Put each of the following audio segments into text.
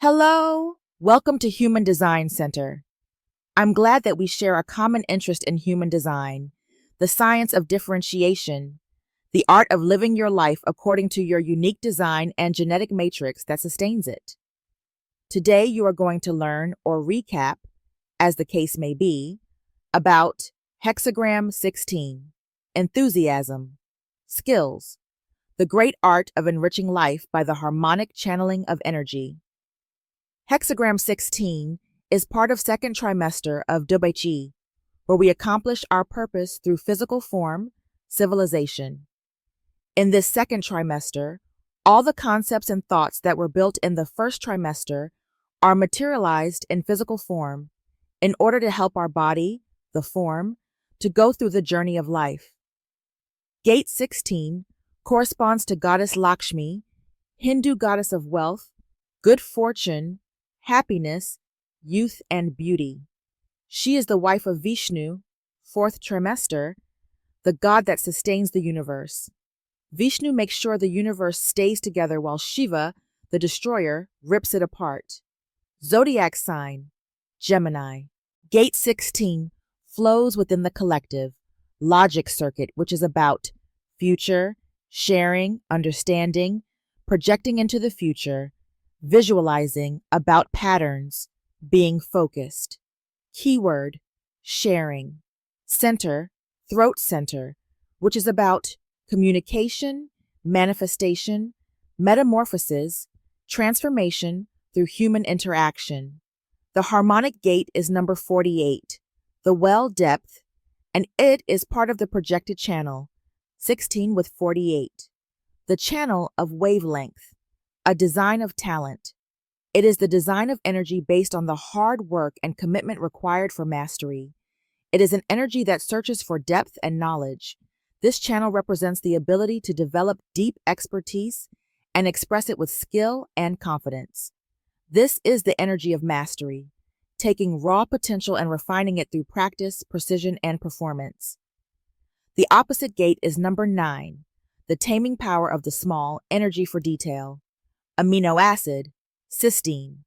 Hello! Welcome to Human Design Center. I'm glad that we share a common interest in human design, the science of differentiation, the art of living your life according to your unique design and genetic matrix that sustains it. Today you are going to learn or recap, as the case may be, about Hexagram 16, enthusiasm, skills, the great art of enriching life by the harmonic channeling of energy. Hexagram 16 is part of second trimester of DUBHE, where we accomplish our purpose through physical form, civilization. In this second trimester, all the concepts and thoughts that were built in the first trimester are materialized in physical form in order to help our body, the form, to go through the journey of life. Gate 16 corresponds to goddess LAKSHMI, Hindu goddess of wealth, good fortune, happiness, youth, and beauty. She is the wife of Vishnu, fourth trimester, the god that sustains the universe. Vishnu makes sure the universe stays together while Shiva, the destroyer, rips it apart. Zodiac sign, Gemini. Gate 16 flows within the collective, logic circuit, which is about future, sharing, understanding, projecting into the future, visualizing, about patterns, being focused. Keyword, sharing. Center, throat center, which is about communication, manifestation, metamorphosis, transformation through human interaction. The harmonic gate is number 48, the well depth, and it is part of the projected channel, 16 with 48. The channel of wavelength, a design of talent. It is the design of energy based on the hard work and commitment required for mastery. It is an energy that searches for depth and knowledge. This channel represents the ability to develop deep expertise and express it with skill and confidence. This is the energy of mastery, taking raw potential and refining it through practice, precision, and performance. The opposite gate is number 9, the taming power of the small, energy for detail. Aminoacid, cysteine.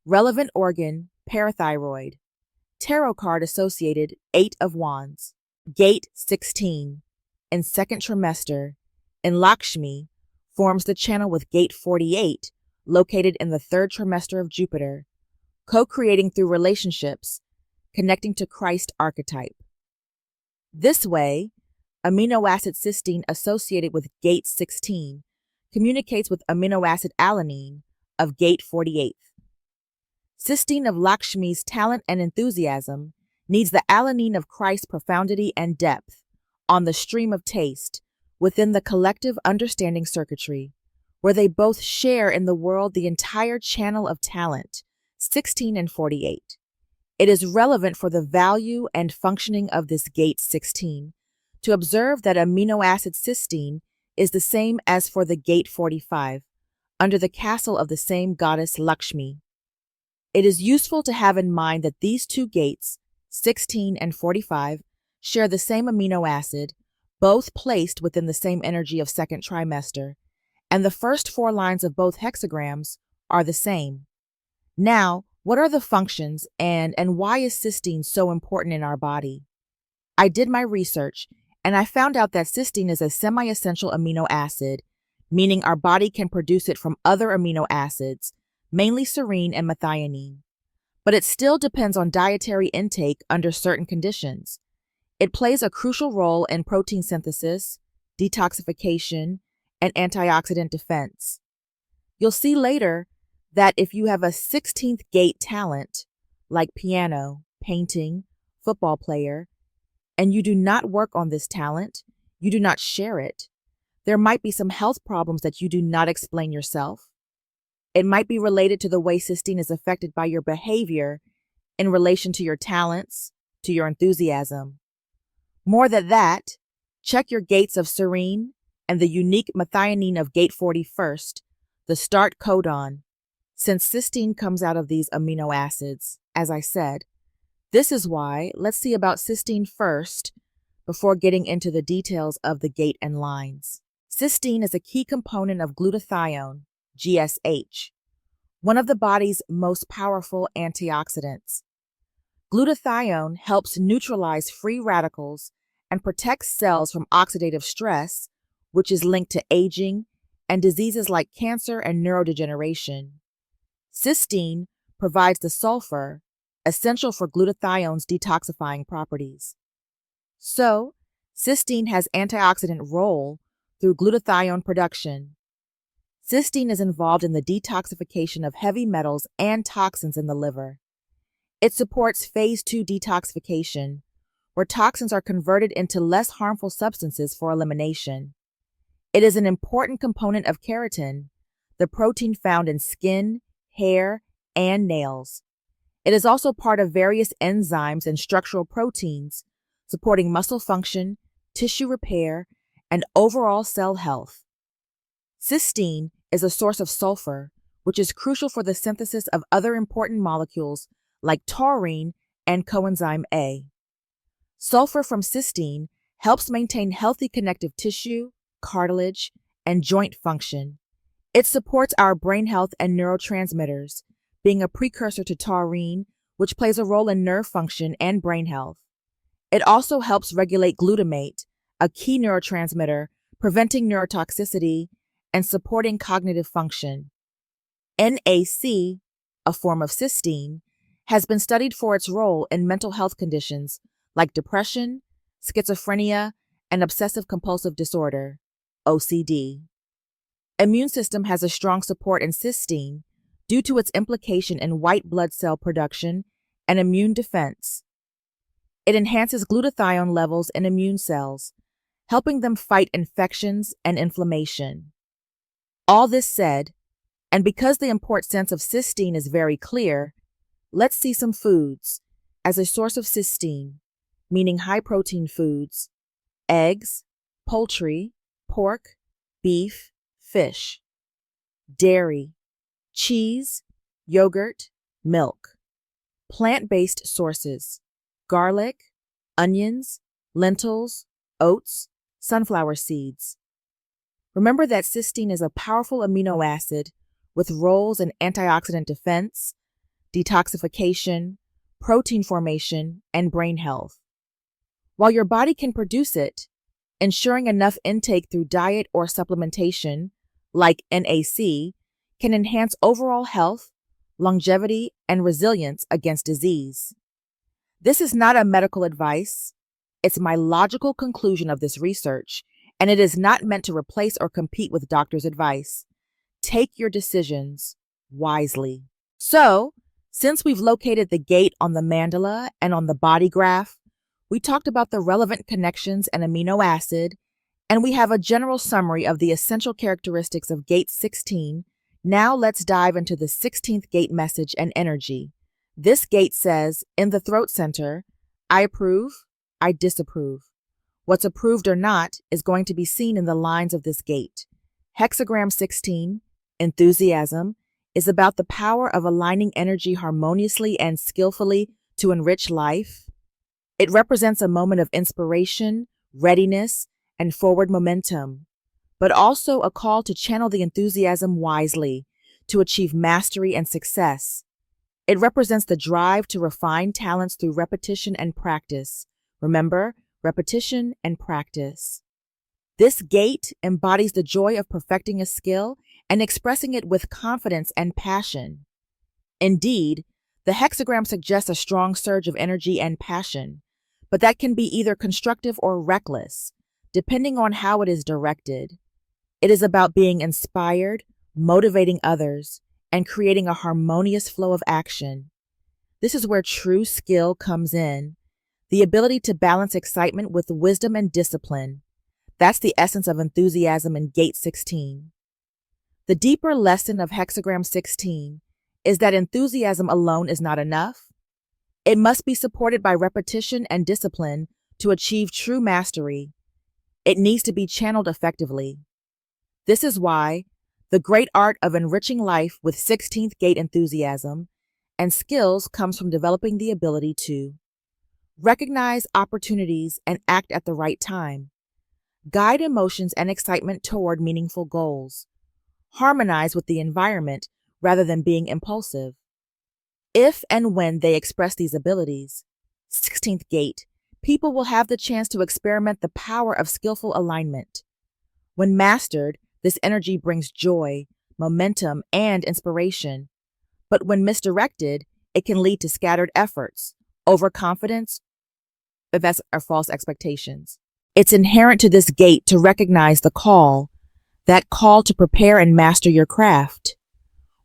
Relevant organ, parathyroid. Tarot card associated, 8 of Wands. Gate 16, in second trimester, in LAKSHMI, forms the channel with Gate 48, located in the third trimester of Jupiter, co-creating through relationships, connecting to Christ archetype. This way, amino acid cysteine associated with Gate 16 communicates with amino acid alanine of Gate 48. Cysteine of LAKSHMI's talent and enthusiasm needs the alanine of Christ's profundity and depth on the stream of taste within the collective understanding circuitry, where they both share in the world the entire channel of talent, 16 and 48. It is relevant for the value and functioning of this Gate 16 to observe that amino acid cysteine is the same as for the Gate 45, under the castle of the same goddess LAKSHMI. It is useful to have in mind that these two gates, 16 and 45, share the same amino acid, both placed within the same energy of second trimester, and the first 4 lines of both hexagrams are the same. Now, what are the functions and why is cysteine so important in our body? I did my research and I found out that cysteine is a semi-essential amino acid, meaning our body can produce it from other amino acids, mainly serine and methionine. But it still depends on dietary intake under certain conditions. It plays a crucial role in protein synthesis, detoxification, and antioxidant defense. You'll see later that if you have a 16th gate talent, like piano, painting, football player, and you do not work on this talent, you do not share it, there might be some health problems that you do not explain yourself. It might be related to the way cysteine is affected by your behavior in relation to your talents, to your enthusiasm. More than that, check your gates of serine and the unique methionine of Gate 41st, the start codon, since cysteine comes out of these amino acids, as I said. This is why, let's see about cysteine first, before getting into the details of the gate and lines. Cysteine is a key component of glutathione, GSH, one of the body's most powerful antioxidants. Glutathione helps neutralize free radicals and protects cells from oxidative stress, which is linked to aging and diseases like cancer and neurodegeneration. Cysteine provides the sulfur essential for glutathione's detoxifying properties. So, cysteine has antioxidant role through glutathione production. Cysteine is involved in the detoxification of heavy metals and toxins in the liver. It supports phase 2 detoxification, where toxins are converted into less harmful substances for elimination. It is an important component of keratin, the protein found in skin, hair, and nails. It is also part of various enzymes and structural proteins, supporting muscle function, tissue repair, and overall cell health. Cysteine is a source of sulfur, which is crucial for the synthesis of other important molecules like taurine and coenzyme A. Sulfur from cysteine helps maintain healthy connective tissue, cartilage, and joint function. It supports our brain health and neurotransmitters, being a precursor to taurine, which plays a role in nerve function and brain health. It also helps regulate glutamate, a key neurotransmitter, preventing neurotoxicity and supporting cognitive function. NAC, a form of cysteine, has been studied for its role in mental health conditions like depression, schizophrenia, and obsessive-compulsive disorder, OCD. Immune system has a strong support in cysteine due to its implication in white blood cell production and immune defense. It enhances glutathione levels in immune cells, helping them fight infections and inflammation. All this said, and because the important sense of cysteine is very clear, let's see some foods as a source of cysteine, meaning high-protein foods: eggs, poultry, pork, beef, fish, dairy, cheese, yogurt, milk. Plant-based sources: garlic, onions, lentils, oats, sunflower seeds. Remember that cysteine is a powerful amino acid with roles in antioxidant defense, detoxification, protein formation, and brain health. While your body can produce it, ensuring enough intake through diet or supplementation, like NAC, can enhance overall health, longevity, and resilience against disease. This is not a medical advice. It's my logical conclusion of this research, and it is not meant to replace or compete with doctors' advice. Take your decisions wisely. So, since we've located the gate on the mandala and on the body graph, we talked about the relevant connections and amino acid, and we have a general summary of the essential characteristics of gate 16. Now let's dive into the 16th gate message and energy. This gate says, in the throat center, I approve, I disapprove. What's approved or not is going to be seen in the lines of this gate. Hexagram 16, enthusiasm, is about the power of aligning energy harmoniously and skillfully to enrich life. It represents a moment of inspiration, readiness, and forward momentum, but also a call to channel the enthusiasm wisely to achieve mastery and success. It represents the drive to refine talents through repetition and practice. Remember, repetition and practice. This gate embodies the joy of perfecting a skill and expressing it with confidence and passion. Indeed, the hexagram suggests a strong surge of energy and passion, but that can be either constructive or reckless, depending on how it is directed. It is about being inspired, motivating others, and creating a harmonious flow of action. This is where true skill comes in, the ability to balance excitement with wisdom and discipline. That's the essence of enthusiasm in gate 16. The deeper lesson of hexagram 16 is that enthusiasm alone is not enough. It must be supported by repetition and discipline to achieve true mastery. It needs to be channeled effectively. This is why the great art of enriching life with 16th gate enthusiasm and skills comes from developing the ability to recognize opportunities and act at the right time, guide emotions and excitement toward meaningful goals, harmonize with the environment rather than being impulsive. If and when they express these abilities, 16th gate, people will have the chance to experiment the power of skillful alignment. When mastered, this energy brings joy, momentum, and inspiration. But when misdirected, it can lead to scattered efforts, overconfidence, or false expectations. It's inherent to this gate to recognize the call, that call to prepare and master your craft.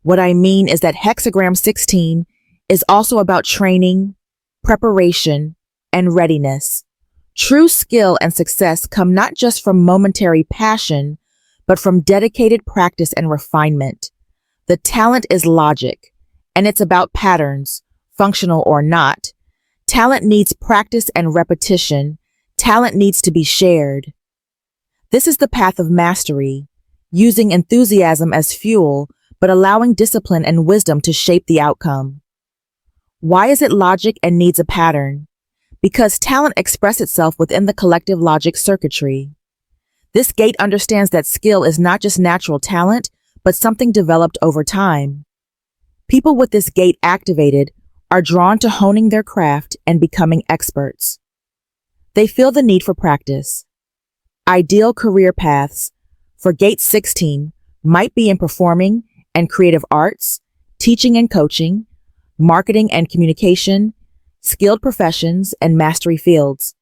What I mean is that Hexagram 16 is also about training, preparation, and readiness. True skill and success come not just from momentary passion, but from dedicated practice and refinement. The talent is logic, and it's about patterns, functional or not. Talent needs practice and repetition. Talent needs to be shared. This is the path of mastery, using enthusiasm as fuel, but allowing discipline and wisdom to shape the outcome. Why is it logic and needs a pattern? Because talent expresses itself within the collective logic circuitry. This gate understands that skill is not just natural talent, but something developed over time. People with this gate activated are drawn to honing their craft and becoming experts. They feel the need for practice. Ideal career paths for gate 16 might be in performing and creative arts, teaching and coaching, marketing and communication, skilled professions, and mastery fields.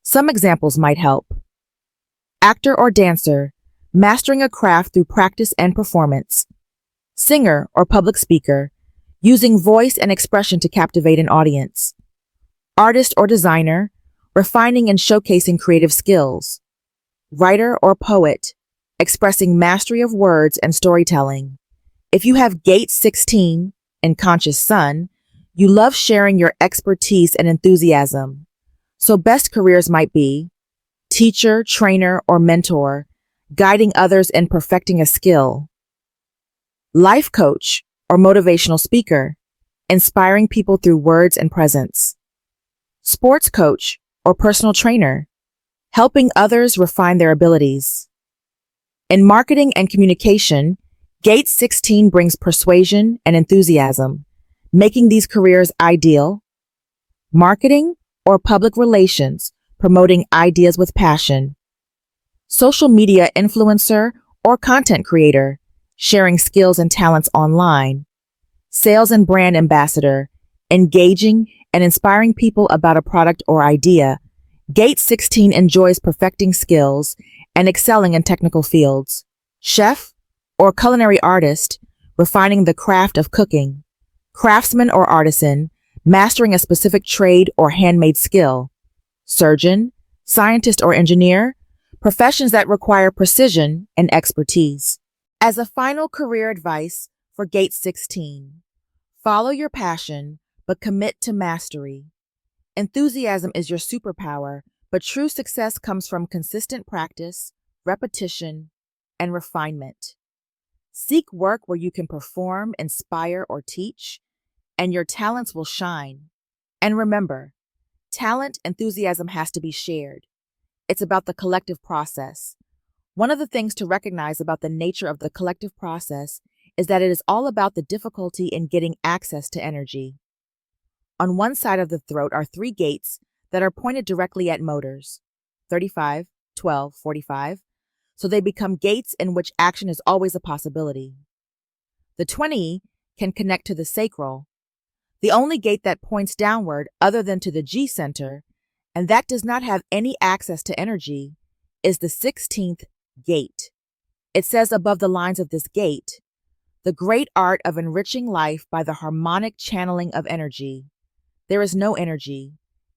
Some examples might help. Actor or dancer, mastering a craft through practice and performance. Singer or public speaker, using voice and expression to captivate an audience. Artist or designer, refining and showcasing creative skills. Writer or poet, expressing mastery of words and storytelling. If you have gate 16 in conscious sun, you love sharing your expertise and enthusiasm. So best careers might be teacher, trainer, or mentor, guiding others in perfecting a skill. Life coach or motivational speaker, inspiring people through words and presence. Sports coach or personal trainer, helping others refine their abilities. In marketing and communication, gate 16 brings persuasion and enthusiasm, making these careers ideal. Marketing or public relations, promoting ideas with passion. Social media influencer or content creator, sharing skills and talents online. Sales and brand ambassador, engaging and inspiring people about a product or idea. Gate 16 enjoys perfecting skills and excelling in technical fields. Chef or culinary artist, refining the craft of cooking. Craftsman or artisan, mastering a specific trade or handmade skill. Surgeon, scientist or engineer, professions that require precision and expertise. As a final career advice for gate 16, follow your passion, but commit to mastery. Enthusiasm is your superpower, but true success comes from consistent practice, repetition, and refinement. Seek work where you can perform, inspire, or teach, and your talents will shine. And remember, talent, enthusiasm has to be shared. It's about the collective process. One of the things to recognize about the nature of the collective process is that it is all about the difficulty in getting access to energy. On one side of the throat are 3 gates that are pointed directly at motors, 35, 12, 45, so they become gates in which action is always a possibility. The 20 can connect to the sacral, the only gate that points downward other than to the G center, and that does not have any access to energy, is the 16th gate. It says above the lines of this gate, the great art of enriching life by the harmonic channeling of energy. There is no energy.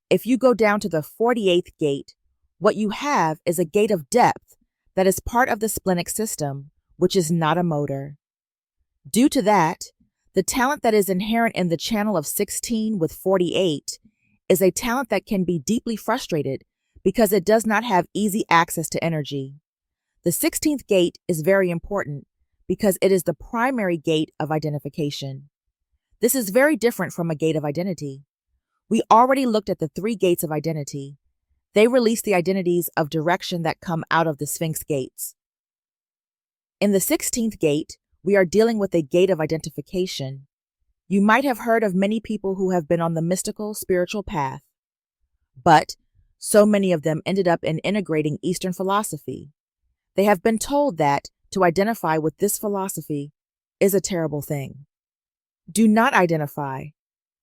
If you go down to the 48th gate, what you have is a gate of depth that is part of the splenic system, which is not a motor. Due to that, the talent that is inherent in the channel of 16 with 48 is a talent that can be deeply frustrated because it does not have easy access to energy. The 16th gate is very important because it is the primary gate of identification. This is very different from a gate of identity. We already looked at the 3 gates of identity. They release the identities of direction that come out of the Sphinx gates. In the 16th gate, we are dealing with a gate of identification. You might have heard of many people who have been on the mystical, spiritual path, but so many of them ended up in integrating Eastern philosophy. They have been told that to identify with this philosophy is a terrible thing. Do not identify,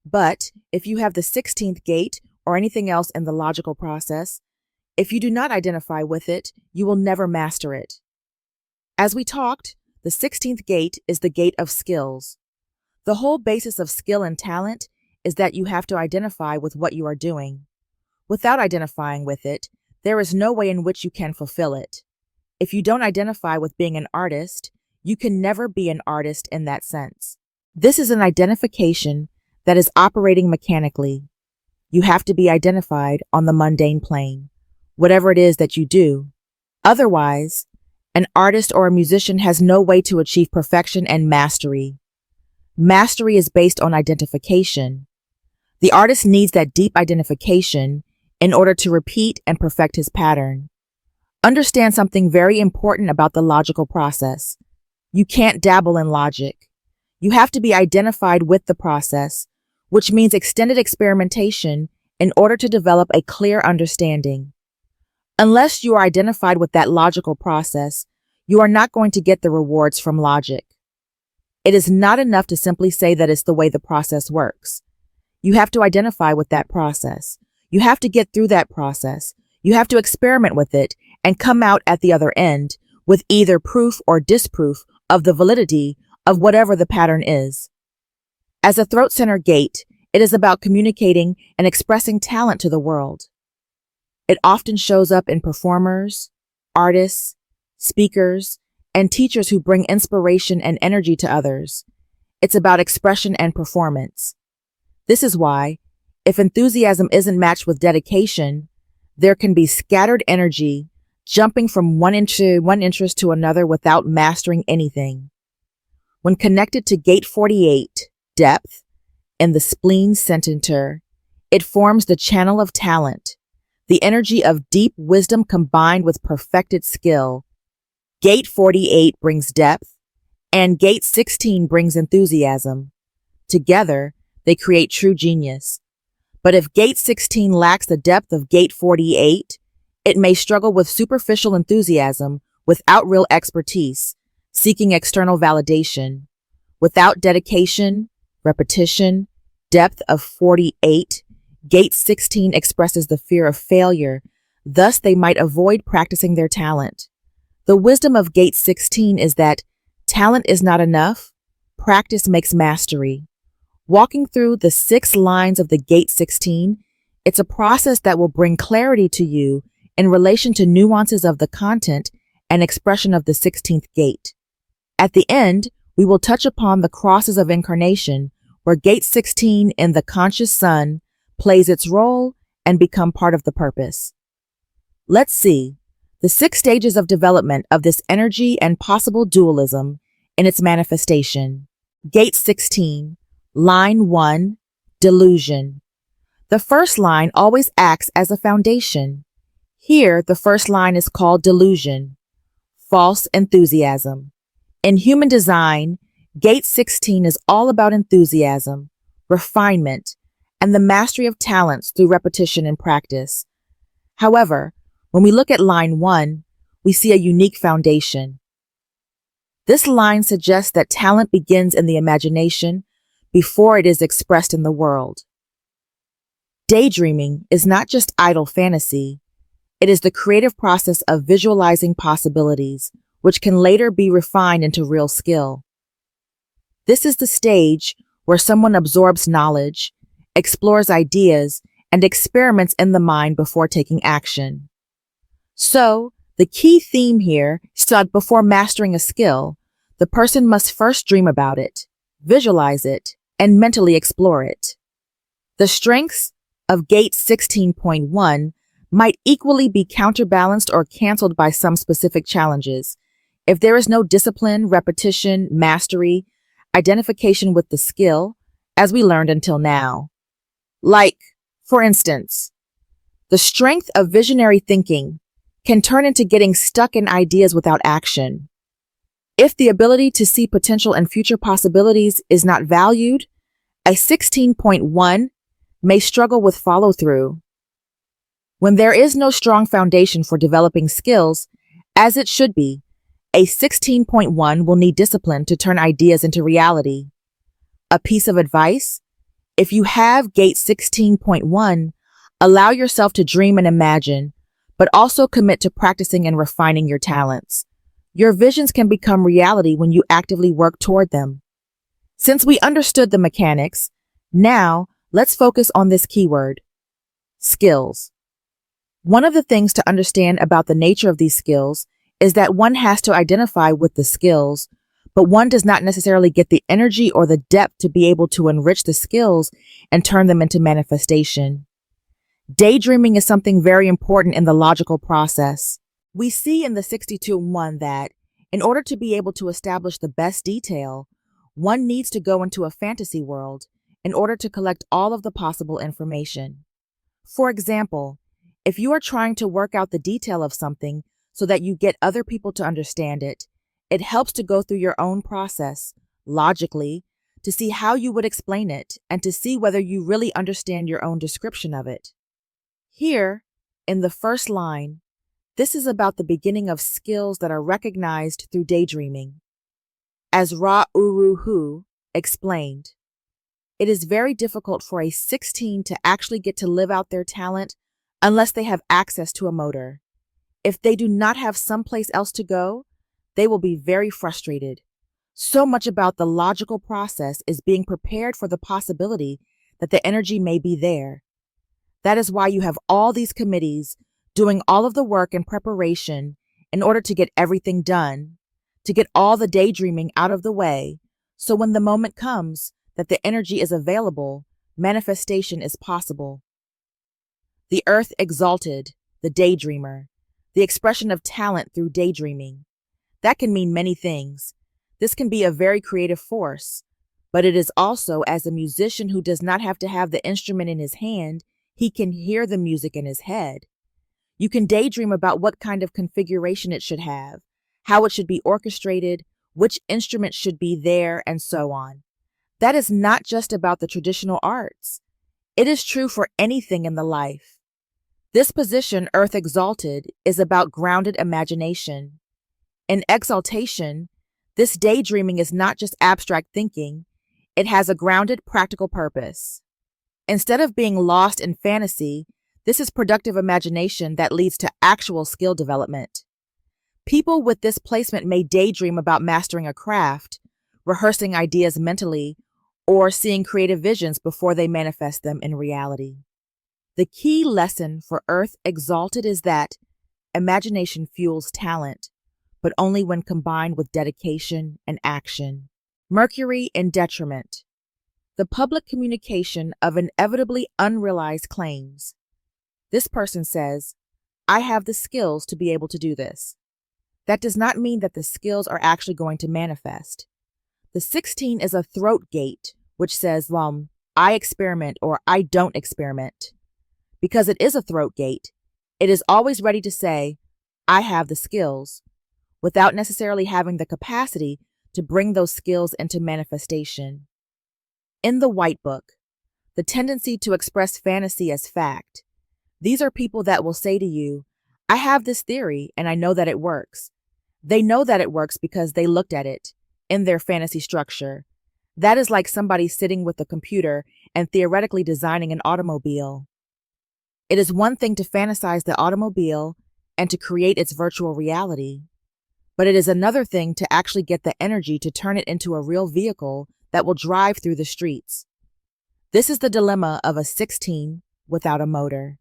but if you have the 16th gate or anything else in the logical process, if you do not identify with it, you will never master it. As we talked, the 16th gate is the gate of skills. The whole basis of skill and talent is that you have to identify with what you are doing. Without identifying with it, there is no way in which you can fulfill it. If you don't identify with being an artist, you can never be an artist in that sense. This is an identification that is operating mechanically. You have to be identified on the mundane plane, whatever it is that you do. Otherwise, an artist or a musician has no way to achieve perfection and mastery. Mastery is based on identification. The artist needs that deep identification in order to repeat and perfect his pattern. Understand something very important about the logical process. You can't dabble in logic. You have to be identified with the process, which means extended experimentation in order to develop a clear understanding. Unless you are identified with that logical process, you are not going to get the rewards from logic. It is not enough to simply say that it's the way the process works. You have to identify with that process. You have to get through that process. You have to experiment with it and come out at the other end with either proof or disproof of the validity of whatever the pattern is. As a throat center gate, it is about communicating and expressing talent to the world. It often shows up in performers, artists, speakers, and teachers who bring inspiration and energy to others. It's about expression and performance. This is why, if enthusiasm isn't matched with dedication, there can be scattered energy jumping from one interest to another without mastering anything. When connected to gate 48, depth, in the spleen center, it forms the channel of talent, the energy of deep wisdom combined with perfected skill. Gate 48 brings depth, and gate 16 brings enthusiasm. Together, they create true genius. But if gate 16 lacks the depth of gate 48, it may struggle with superficial enthusiasm without real expertise, seeking external validation. Without dedication, repetition, depth of 48, gate 16 expresses the fear of failure. Thus, they might avoid practicing their talent. The wisdom of gate 16 is that talent is not enough. Practice makes mastery. Walking through the 6 lines of the gate 16, it's a process that will bring clarity to you in relation to nuances of the content and expression of the 16th gate. At the end, we will touch upon the crosses of incarnation, where gate 16 in the conscious sun plays its role and become part of the purpose. Let's see the 6 stages of development of this energy and possible dualism in its manifestation. Gate 16, line 1, delusion. The first line always acts as a foundation. Here, the first line is called delusion, false enthusiasm. In human design, gate 16 is all about enthusiasm, refinement, and the mastery of talents through repetition and practice. However, when we look at line 1, we see a unique foundation. This line suggests that talent begins in the imagination before it is expressed in the world. Daydreaming is not just idle fantasy. It is the creative process of visualizing possibilities, which can later be refined into real skill. This is the stage where someone absorbs knowledge, explores ideas, and experiments in the mind before taking action. So, the key theme here is that before mastering a skill, the person must first dream about it, visualize it, and mentally explore it. The strengths of gate 16.1 might equally be counterbalanced or canceled by some specific challenges. If there is no discipline, repetition, mastery, identification with the skill, as we learned until now. Like, for instance, the strength of visionary thinking can turn into getting stuck in ideas without action. If the ability to see potential and future possibilities is not valued, a 16.1 may struggle with follow-through. When there is no strong foundation for developing skills, as it should be, a 16.1 will need discipline to turn ideas into reality. A piece of advice: if you have gate 16.1, allow yourself to dream and imagine, but also commit to practicing and refining your talents. Your visions can become reality when you actively work toward them. Since we understood the mechanics, now let's focus on this keyword: skills. One of the things to understand about the nature of these skills is that one has to identify with the skills, but one does not necessarily get the energy or the depth to be able to enrich the skills and turn them into manifestation. Daydreaming is something very important in the logical process. We see in the 62.1 that, in order to be able to establish the best detail, one needs to go into a fantasy world in order to collect all of the possible information. For example, if you are trying to work out the detail of something so that you get other people to understand it, it helps to go through your own process, logically, to see how you would explain it and to see whether you really understand your own description of it. Here, in the first line, this is about the beginning of skills that are recognized through daydreaming. As Ra Uru Hu explained, it is very difficult for a 16 to actually get to live out their talent unless they have access to a motor. If they do not have someplace else to go, they will be very frustrated. So much about the logical process is being prepared for the possibility that the energy may be there. That is why you have all these committees doing all of the work and preparation in order to get everything done, to get all the daydreaming out of the way, so when the moment comes that the energy is available, manifestation is possible. The earth exalted, the daydreamer, the expression of talent through daydreaming. That can mean many things. This can be a very creative force, but it is also as a musician who does not have to have the instrument in his hand, he can hear the music in his head. You can daydream about what kind of configuration it should have, how it should be orchestrated, which instrument should be there, and so on. That is not just about the traditional arts. It is true for anything in the life. This position, Earth Exalted, is about grounded imagination. In exaltation, this daydreaming is not just abstract thinking, it has a grounded practical purpose. Instead of being lost in fantasy, this is productive imagination that leads to actual skill development. People with this placement may daydream about mastering a craft, rehearsing ideas mentally, or seeing creative visions before they manifest them in reality. The key lesson for Earth Exalted is that imagination fuels talent, but only when combined with dedication and action. Mercury in detriment. The public communication of inevitably unrealized claims. This person says, I have the skills to be able to do this. That does not mean that the skills are actually going to manifest. The 16 is a throat gate, which says, I experiment or I don't experiment. Because it is a throat gate, it is always ready to say, I have the skills, without necessarily having the capacity to bring those skills into manifestation. In the White Book, the tendency to express fantasy as fact. These are people that will say to you, I have this theory and I know that it works. They know that it works because they looked at it in their fantasy structure. That is like somebody sitting with a computer and theoretically designing an automobile. It is one thing to fantasize the automobile and to create its virtual reality, but it is another thing to actually get the energy to turn it into a real vehicle that will drive through the streets. This is the dilemma of a 16 without a motor.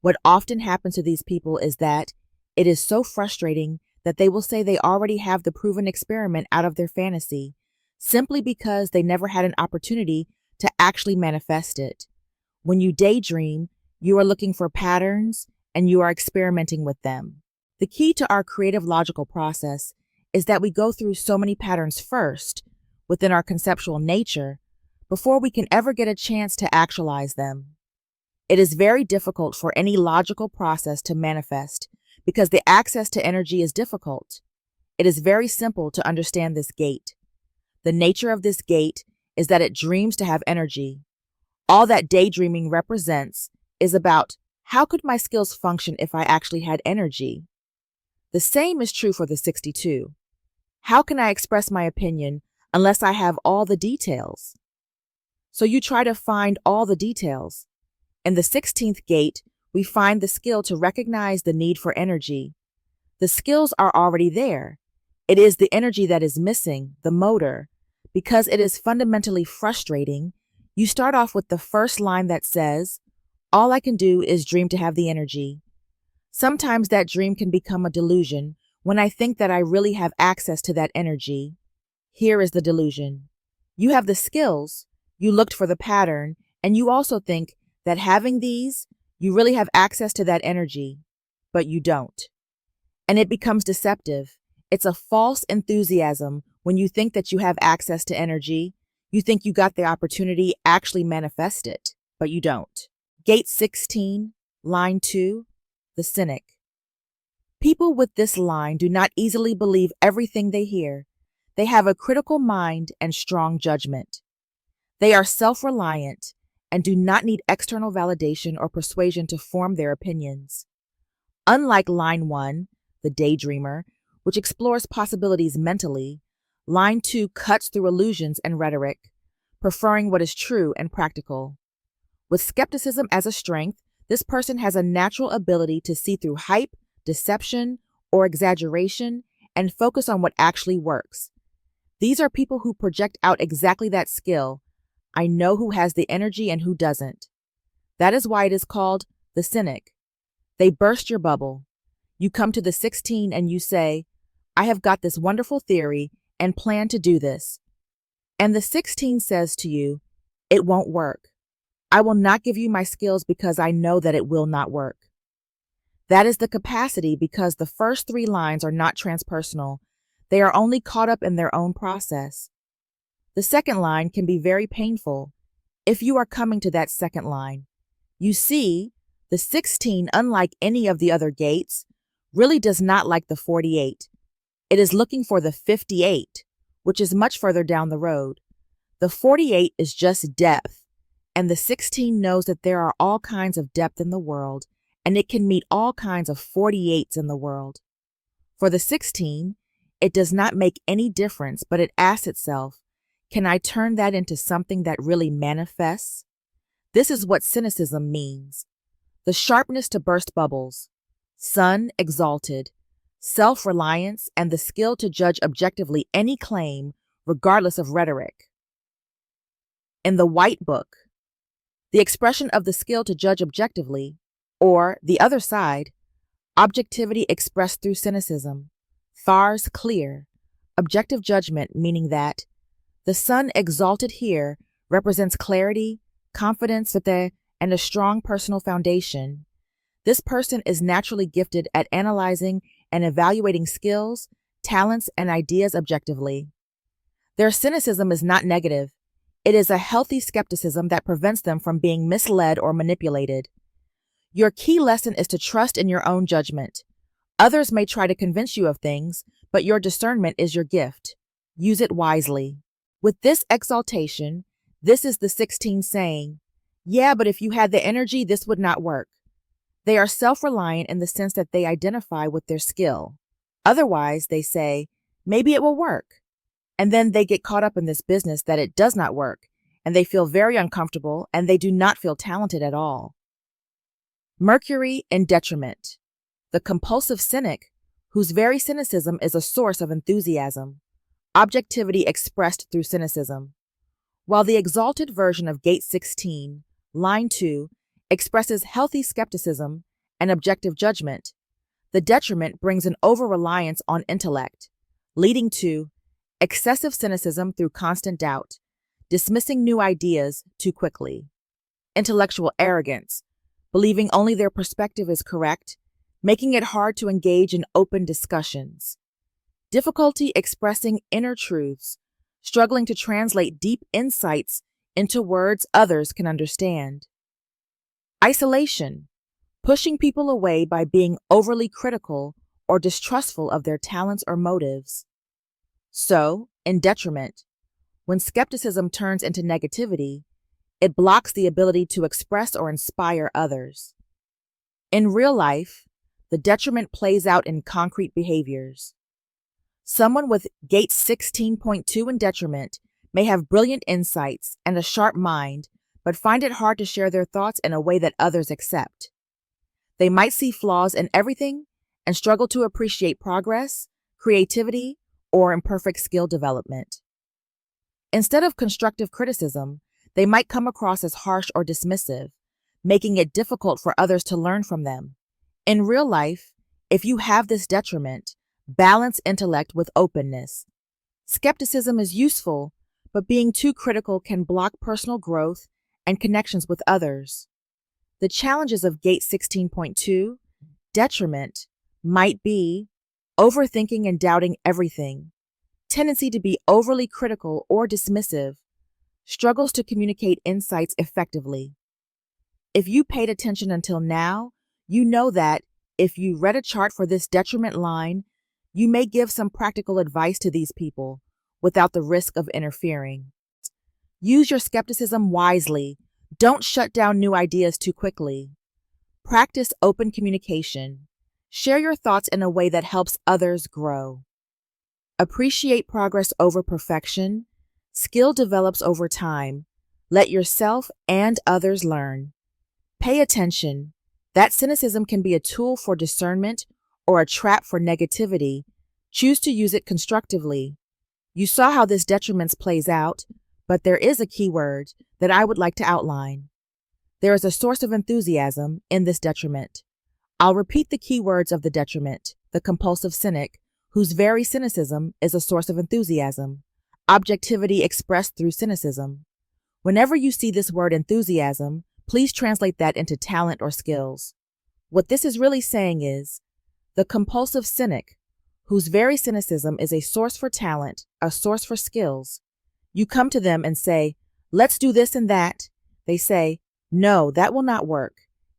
What often happens to these people is that it is so frustrating that they will say they already have the proven experiment out of their fantasy, simply because they never had an opportunity to actually manifest it. When you daydream, you are looking for patterns and you are experimenting with them. The key to our creative logical process is that we go through so many patterns first within our conceptual nature before we can ever get a chance to actualize them. It is very difficult for any logical process to manifest because the access to energy is difficult. It is very simple to understand this gate. The nature of this gate is that it dreams to have energy. All that daydreaming represents is about how could my skills function if I actually had energy? The same is true for the 62. How can I express my opinion unless I have all the details? So you try to find all the details. In the 16th gate, we find the skill to recognize the need for energy. The skills are already there. It is the energy that is missing, the motor. Because it is fundamentally frustrating, you start off with the first line that says, all I can do is dream to have the energy. Sometimes that dream can become a delusion when I think that I really have access to that energy. Here is the delusion. You have the skills, you looked for the pattern, and you also think that having these, you really have access to that energy, but you don't. And it becomes deceptive. It's a false enthusiasm when you think that you have access to energy. You think you got the opportunity, actually manifest it, but you don't. Gate 16, line 2, the cynic. People with this line do not easily believe everything they hear. They have a critical mind and strong judgment. They are self-reliant and do not need external validation or persuasion to form their opinions. Unlike line 1, the daydreamer, which explores possibilities mentally, line 2 cuts through illusions and rhetoric, preferring what is true and practical. With skepticism as a strength, this person has a natural ability to see through hype, deception, or exaggeration and focus on what actually works. These are people who project out exactly that skill. I know who has the energy and who doesn't. That is why it is called the cynic. They burst your bubble. You come to the 16 and you say, I have got this wonderful theory and plan to do this. And the 16 says to you, it won't work. I will not give you my skills because I know that it will not work. That is the capacity because the first 3 lines are not transpersonal. They are only caught up in their own process. The second line can be very painful if you are coming to that second line. You see, the 16, unlike any of the other gates, really does not like the 48. It is looking for the 58, which is much further down the road. The 48 is just depth, and the 16 knows that there are all kinds of depth in the world, and it can meet all kinds of 48s in the world. For the 16, it does not make any difference, but it asks itself, can I turn that into something that really manifests? This is what cynicism means. The sharpness to burst bubbles, sun exalted, self-reliance, and the skill to judge objectively any claim, regardless of rhetoric. In the White Book, the expression of the skill to judge objectively, or the other side, objectivity expressed through cynicism, Thars clear, objective judgment, meaning that the sun exalted here represents clarity, confidence, and a strong personal foundation. This person is naturally gifted at analyzing and evaluating skills, talents, and ideas objectively. Their cynicism is not negative. It is a healthy skepticism that prevents them from being misled or manipulated. Your key lesson is to trust in your own judgment. Others may try to convince you of things, but your discernment is your gift. Use it wisely. With this exaltation, this is the 16 saying, yeah, but if you had the energy, this would not work. They are self-reliant in the sense that they identify with their skill. Otherwise, they say, maybe it will work. And then they get caught up in this business that it does not work, and they feel very uncomfortable, and they do not feel talented at all. Mercury in detriment. The compulsive cynic, whose very cynicism is a source of enthusiasm. Objectivity expressed through cynicism. While the exalted version of Gate 16, line 2, expresses healthy skepticism and objective judgment, the detriment brings an over-reliance on intellect, leading to excessive cynicism through constant doubt, dismissing new ideas too quickly, intellectual arrogance, believing only their perspective is correct, making it hard to engage in open discussions, difficulty expressing inner truths, struggling to translate deep insights into words others can understand. Isolation, pushing people away by being overly critical or distrustful of their talents or motives. So, in detriment, when skepticism turns into negativity, it blocks the ability to express or inspire others. In real life, the detriment plays out in concrete behaviors. Someone with gate 16.2 in detriment may have brilliant insights and a sharp mind, but find it hard to share their thoughts in a way that others accept. They might see flaws in everything and struggle to appreciate progress, creativity, or imperfect skill development. Instead of constructive criticism, they might come across as harsh or dismissive, making it difficult for others to learn from them. In real life, if you have this detriment, balance intellect with openness. Skepticism is useful, but being too critical can block personal growth and connections with others. The challenges of gate 16.2, detriment, might be overthinking and doubting everything, tendency to be overly critical or dismissive, struggles to communicate insights effectively. If you paid attention until now, you know that if you read a chart for this detriment line, you may give some practical advice to these people without the risk of interfering. Use your skepticism wisely. Don't shut down new ideas too quickly. Practice open communication. Share your thoughts in a way that helps others grow. Appreciate progress over perfection. Skill develops over time. Let yourself and others learn. Pay attention. That cynicism can be a tool for discernment or a trap for negativity. Choose to use it constructively. You saw how this detriment plays out, but there is a key word that I would like to outline. There is a source of enthusiasm in this detriment. I'll repeat the key words of the detriment: the compulsive cynic, whose very cynicism is a source of enthusiasm. Objectivity expressed through cynicism. Whenever you see this word enthusiasm, please translate that into talent or skills. What this is really saying is, the compulsive cynic, whose very cynicism is a source for talent, a source for skills. You come to them and say, let's do this and that. They say, no, that will not work.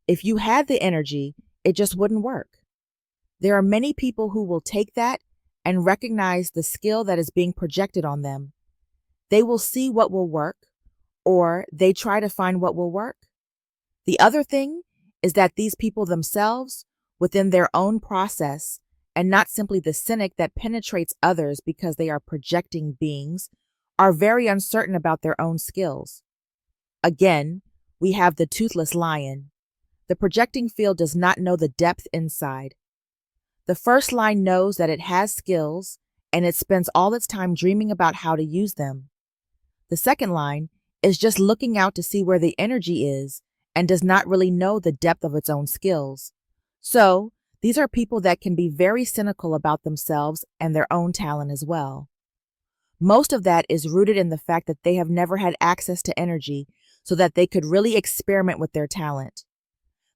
If you had the energy, it just wouldn't work. There are many people who will take that and recognize the skill that is being projected on them. They will see what will work, or they try to find what will work. The other thing is that these people themselves, within their own process, and not simply the cynic that penetrates others because they are projecting beings, are very uncertain about their own skills. Again, we have the toothless lion. The projecting field does not know the depth inside. The first line knows that it has skills, and it spends all its time dreaming about how to use them. The second line is just looking out to see where the energy is and does not really know the depth of its own skills. So, these are people that can be very cynical about themselves and their own talent as well. Most of that is rooted in the fact that they have never had access to energy so that they could really experiment with their talent.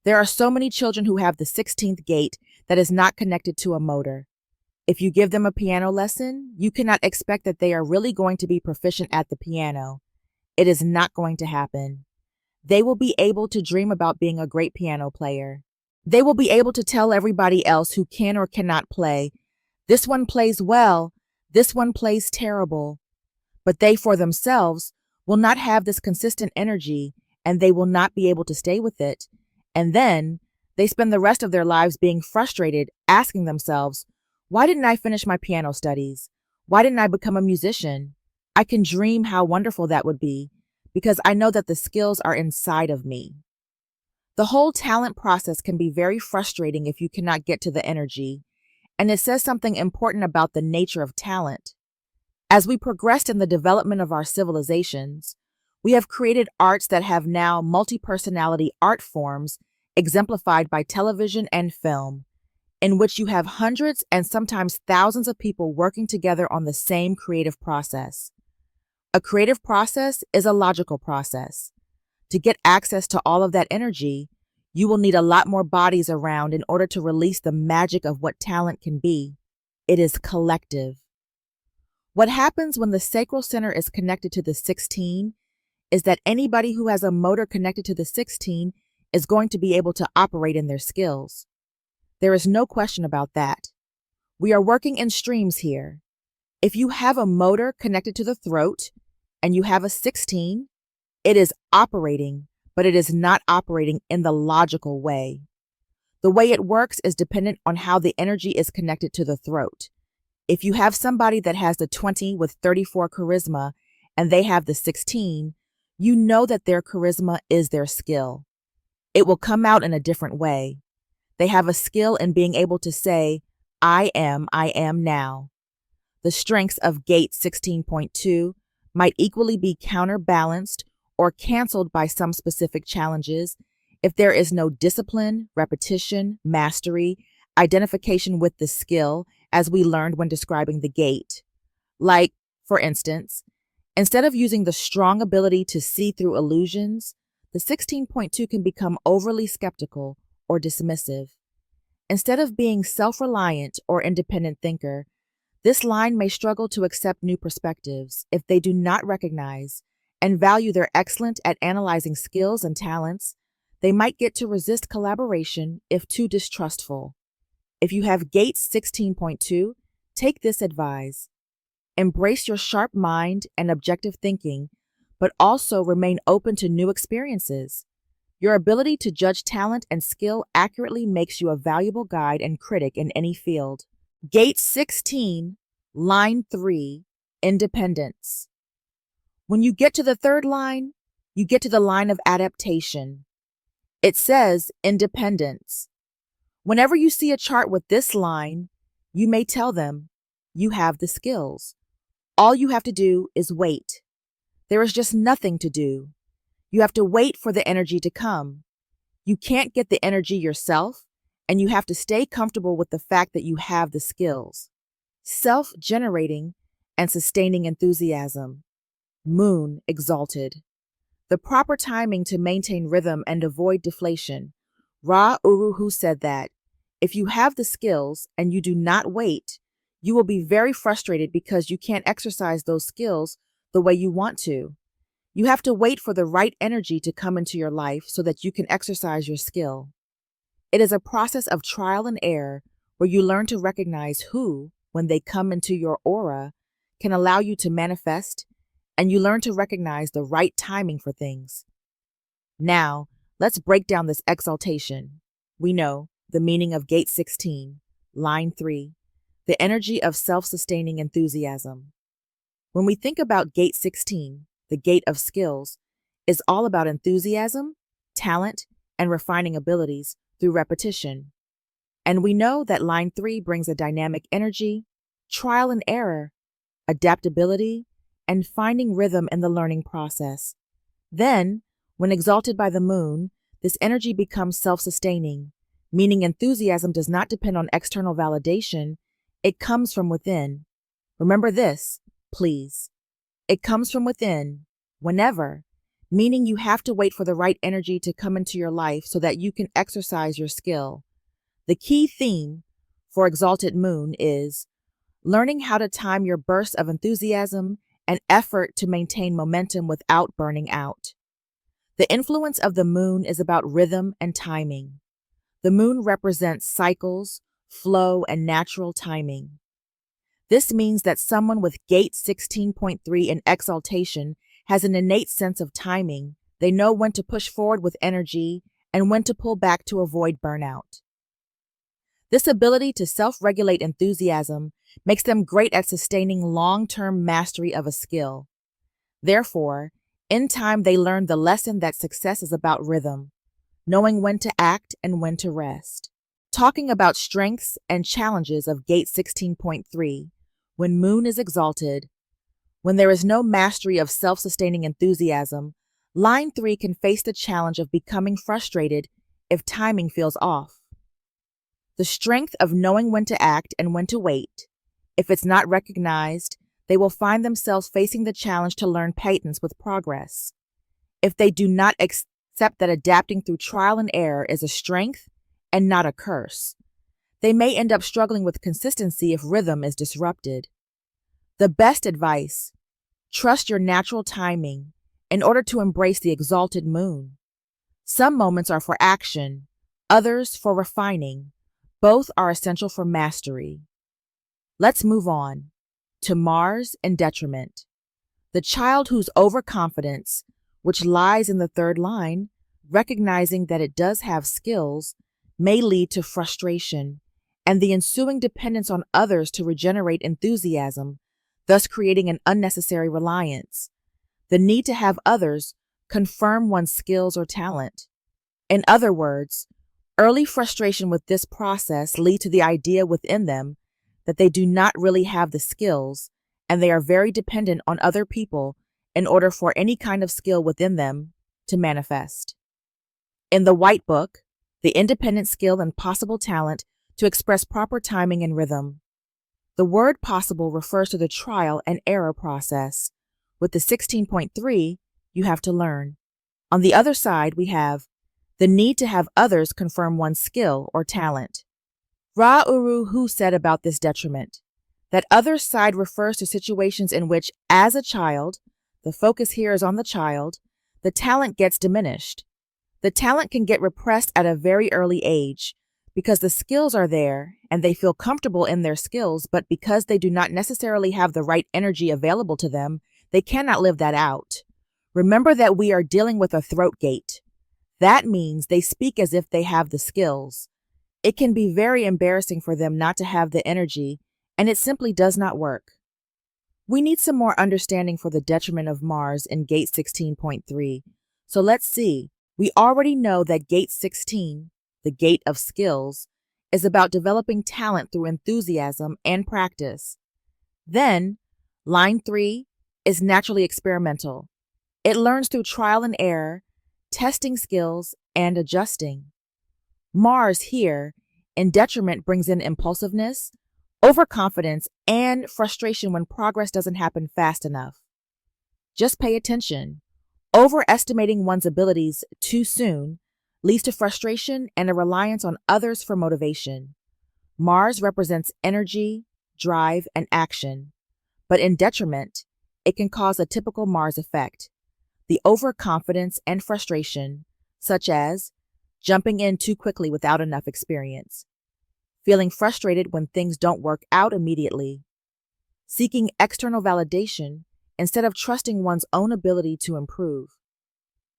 There are so many children who have the 16th gate that is not connected to a motor. If you give them a piano lesson, you cannot expect that they are really going to be proficient at the piano. It is not going to happen. They will be able to dream about being a great piano player. They will be able to tell everybody else who can or cannot play, this one plays well, this one plays terrible. But they for themselves will not have this consistent energy, and they will not be able to stay with it. And then they spend the rest of their lives being frustrated, asking themselves, why didn't I finish my piano studies? Why didn't I become a musician? I can dream how wonderful that would be, because I know that the skills are inside of me. The whole talent process can be very frustrating if you cannot get to the energy, and it says something important about the nature of talent. As we progressed in the development of our civilizations, we have created arts that have now multi-personality art forms exemplified by television and film, in which you have hundreds and sometimes thousands of people working together on the same creative process. A creative process is a logical process. To get access to all of that energy, you will need a lot more bodies around in order to release the magic of what talent can be. It is collective. What happens when the sacral center is connected to the 16 is that anybody who has a motor connected to the 16 is going to be able to operate in their skills. There is no question about that. We are working in streams here. If you have a motor connected to the throat and you have a 16, it is operating, but it is not operating in the logical way. The way it works is dependent on how the energy is connected to the throat. If you have somebody that has the 20 with 34 charisma and they have the 16, you know that their charisma is their skill. It will come out in a different way. They have a skill in being able to say, I am now. The strengths of gate 16.2 might equally be counterbalanced or canceled by some specific challenges if there is no discipline, repetition, mastery, identification with the skill, as we learned when describing the gate. Like, for instance, instead of using the strong ability to see through illusions, the 16.2 can become overly skeptical or dismissive. Instead of being self-reliant or independent thinker, this line may struggle to accept new perspectives if they do not recognize and value their excellent at analyzing skills and talents. They might get to resist collaboration if too distrustful. If you have gate 16.2, take this advice. Embrace your sharp mind and objective thinking, but also remain open to new experiences. Your ability to judge talent and skill accurately makes you a valuable guide and critic in any field. Gate 16, line 3, independence. When you get to the third line, you get to the line of adaptation. It says independence. Whenever you see a chart with this line, you may tell them, you have the skills. All you have to do is wait. There is just nothing to do. You have to wait for the energy to come. You can't get the energy yourself, and you have to stay comfortable with the fact that you have the skills. Self-generating and sustaining enthusiasm. Moon exalted. The proper timing to maintain rhythm and avoid deflation. Ra Uru said that if you have the skills and you do not wait, you will be very frustrated because you can't exercise those skills the way you want to. You have to wait for the right energy to come into your life so that you can exercise your skill. It is a process of trial and error where you learn to recognize who, when they come into your aura, can allow you to manifest, and you learn to recognize the right timing for things. Now, let's break down this exaltation. We know the meaning of gate 16, line 3, the energy of self-sustaining enthusiasm. When we think about gate 16, the gate of skills, is all about enthusiasm, talent, and refining abilities through repetition. And we know that line 3 brings a dynamic energy, trial and error, adaptability, and finding rhythm in the learning process. Then, when exalted by the moon, this energy becomes self-sustaining, meaning enthusiasm does not depend on external validation, it comes from within. Remember this, please. It comes from within, whenever, meaning you have to wait for the right energy to come into your life so that you can exercise your skill. The key theme for Exalted Moon is learning how to time your bursts of enthusiasm and effort to maintain momentum without burning out. The influence of the moon is about rhythm and timing. The moon represents cycles, flow, and natural timing. This means that someone with gate 16.3 in exaltation has an innate sense of timing. They know when to push forward with energy and when to pull back to avoid burnout. This ability to self-regulate enthusiasm makes them great at sustaining long-term mastery of a skill. Therefore, in time they learn the lesson that success is about rhythm, knowing when to act and when to rest. Talking about strengths and challenges of gate 16.3, when moon is exalted, when there is no mastery of self-sustaining enthusiasm, line 3 can face the challenge of becoming frustrated if timing feels off. The strength of knowing when to act and when to wait. If it's not recognized, they will find themselves facing the challenge to learn patience with progress. If they do not accept that adapting through trial and error is a strength and not a curse, they may end up struggling with consistency if rhythm is disrupted. The best advice: trust your natural timing in order to embrace the exalted moon. Some moments are for action, others for refining. Both are essential for mastery. Let's move on to Mars and detriment. The child whose overconfidence, which lies in the third line, recognizing that it does have skills, may lead to frustration and the ensuing dependence on others to regenerate enthusiasm, thus creating an unnecessary reliance. The need to have others confirm one's skills or talent. In other words, early frustration with this process leads to the idea within them that they do not really have the skills and they are very dependent on other people in order for any kind of skill within them to manifest. In the White Book, the independent skill and possible talent to express proper timing and rhythm. The word possible refers to the trial and error process. With the 16.3, you have to learn. On the other side, we have the need to have others confirm one's skill or talent. Ra-Uru Hu said about this detriment, that other side refers to situations in which, as a child, the focus here is on the child, the talent gets diminished. The talent can get repressed at a very early age because the skills are there and they feel comfortable in their skills, but because they do not necessarily have the right energy available to them, they cannot live that out. Remember that we are dealing with a throat gate. That means they speak as if they have the skills. It can be very embarrassing for them not to have the energy, and it simply does not work. We need some more understanding for the detriment of Mars in Gate 16.3. So let's see. We already know that Gate 16, the gate of skills, is about developing talent through enthusiasm and practice. Then, line 3 is naturally experimental. It learns through trial and error, testing skills, and adjusting. Mars here, in detriment, brings in impulsiveness, overconfidence, and frustration when progress doesn't happen fast enough. Just pay attention. Overestimating one's abilities too soon leads to frustration and a reliance on others for motivation. Mars represents energy, drive, and action, but in detriment, it can cause a typical Mars effect, the overconfidence and frustration, such as jumping in too quickly without enough experience, feeling frustrated when things don't work out immediately, seeking external validation instead of trusting one's own ability to improve.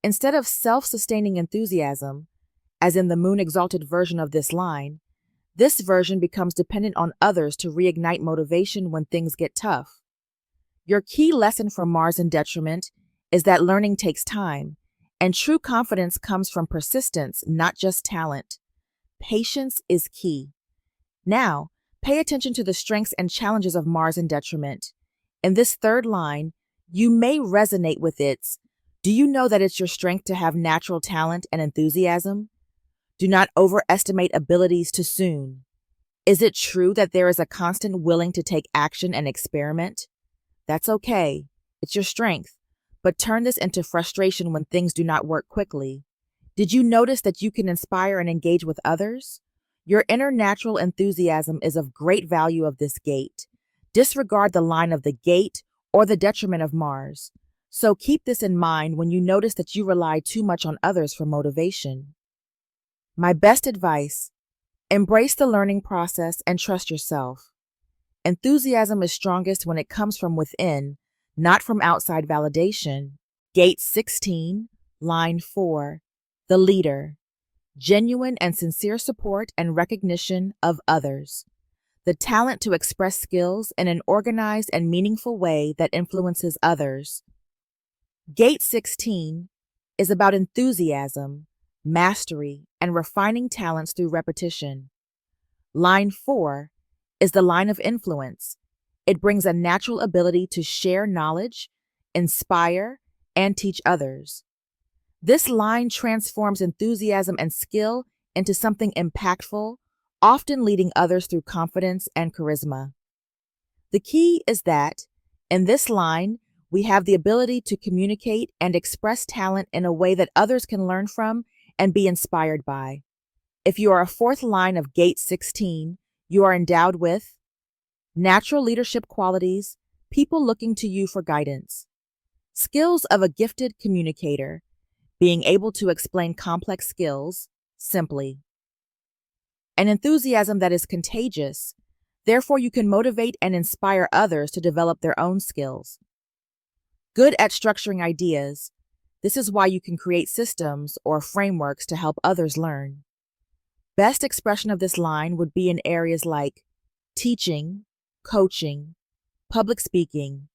Instead of self-sustaining enthusiasm, as in the moon-exalted version of this line, this version becomes dependent on others to reignite motivation when things get tough. Your key lesson from Mars in detriment is that learning takes time, and true confidence comes from persistence, not just talent. Patience is key. Now, pay attention to the strengths and challenges of Mars in detriment. In this third line, you may resonate with its, do you know that it's your strength to have natural talent and enthusiasm? Do not overestimate abilities too soon. Is it true that there is a constant willing to take action and experiment? That's okay. It's your strength. But turn this into frustration when things do not work quickly. Did you notice that you can inspire and engage with others? Your inner natural enthusiasm is of great value of this gate. Disregard the line of the gate or the detriment of Mars. So keep this in mind when you notice that you rely too much on others for motivation. My best advice: embrace the learning process and trust yourself. Enthusiasm is strongest when it comes from within, not from outside validation. Gate 16, line 4, the leader. Genuine and sincere support and recognition of others. The talent to express skills in an organized and meaningful way that influences others. Gate 16 is about enthusiasm, mastery, and refining talents through repetition. Line 4 is the line of influence. It brings a natural ability to share knowledge, inspire, and teach others. This line transforms enthusiasm and skill into something impactful, often leading others through confidence and charisma. The key is that, in this line, we have the ability to communicate and express talent in a way that others can learn from and be inspired by. If you are a fourth line of Gate 16, you are endowed with natural leadership qualities, people looking to you for guidance, skills of a gifted communicator, being able to explain complex skills simply, an enthusiasm that is contagious, Therefore, you can motivate and inspire others to develop their own skills. Good at structuring ideas. This is why you can create systems or frameworks to help others learn. Best expression of this line would be in areas like teaching, coaching, public speaking,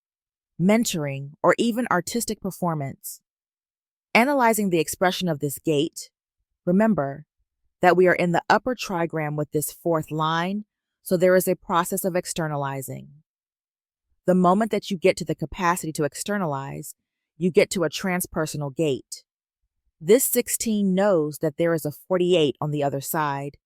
mentoring, or even artistic performance. Analyzing the expression of this gate, remember that we are in the upper trigram with this fourth line, so there is a process of externalizing. The moment that you get to the capacity to externalize, you get to a transpersonal gate. This 16 knows that there is a 48 on the other side.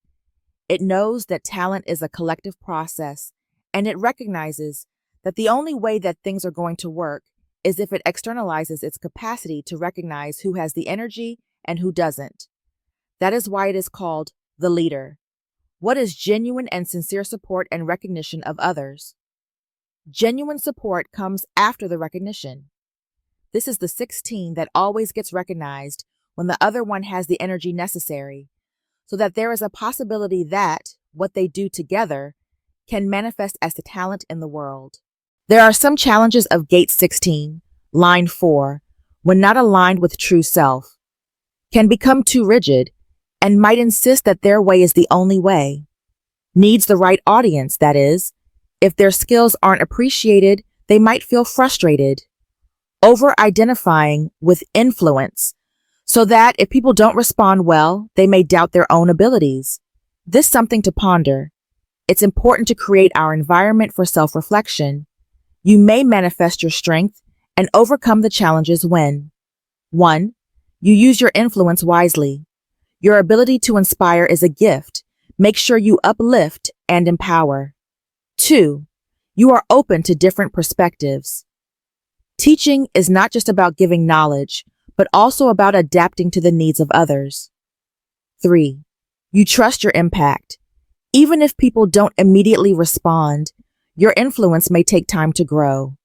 It knows that talent is a collective process, and it recognizes that the only way that things are going to work is if it externalizes its capacity to recognize who has the energy and who doesn't. That is why it is called the leader. What is genuine and sincere support and recognition of others? Genuine support comes after the recognition. This is the 16 that always gets recognized when the other one has the energy necessary, so that there is a possibility that what they do together can manifest as the talent in the world. There are some challenges of Gate 16, line 4, when not aligned with true self, can become too rigid and might insist that their way is the only way. Needs the right audience, that is. If their skills aren't appreciated, they might feel frustrated. Over-identifying with influence, so that if people don't respond well, they may doubt their own abilities. This is something to ponder. It's important to create our environment for self-reflection. You may manifest your strength and overcome the challenges when 1. You use your influence wisely. Your ability to inspire is a gift. Make sure you uplift and empower. 2. You are open to different perspectives. Teaching is not just about giving knowledge, but also about adapting to the needs of others. 3. You trust your impact. Even if people don't immediately respond, your influence may take time to grow.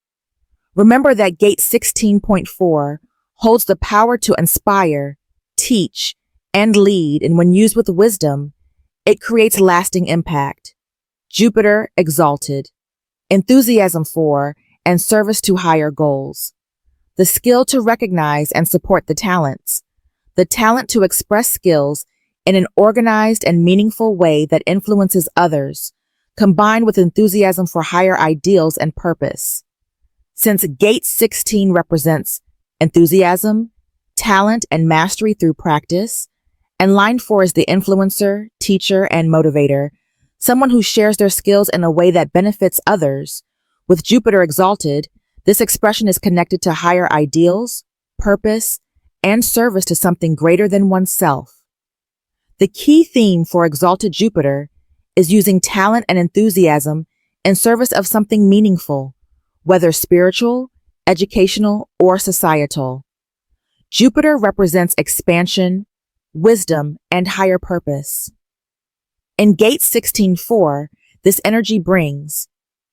Remember that Gate 16.4 holds the power to inspire, teach, and lead, and when used with wisdom, it creates lasting impact. Jupiter exalted. Enthusiasm for and service to higher goals. The skill to recognize and support the talents. The talent to express skills in an organized and meaningful way that influences others, combined with enthusiasm for higher ideals and purpose. Since Gate 16 represents enthusiasm, talent, and mastery through practice, and line 4 is the influencer, teacher, and motivator, someone who shares their skills in a way that benefits others. With Jupiter exalted, this expression is connected to higher ideals, purpose, and service to something greater than oneself. The key theme for exalted Jupiter is using talent and enthusiasm in service of something meaningful, whether spiritual, educational, or societal. Jupiter represents expansion, wisdom, and higher purpose. In Gate 16.4, this energy brings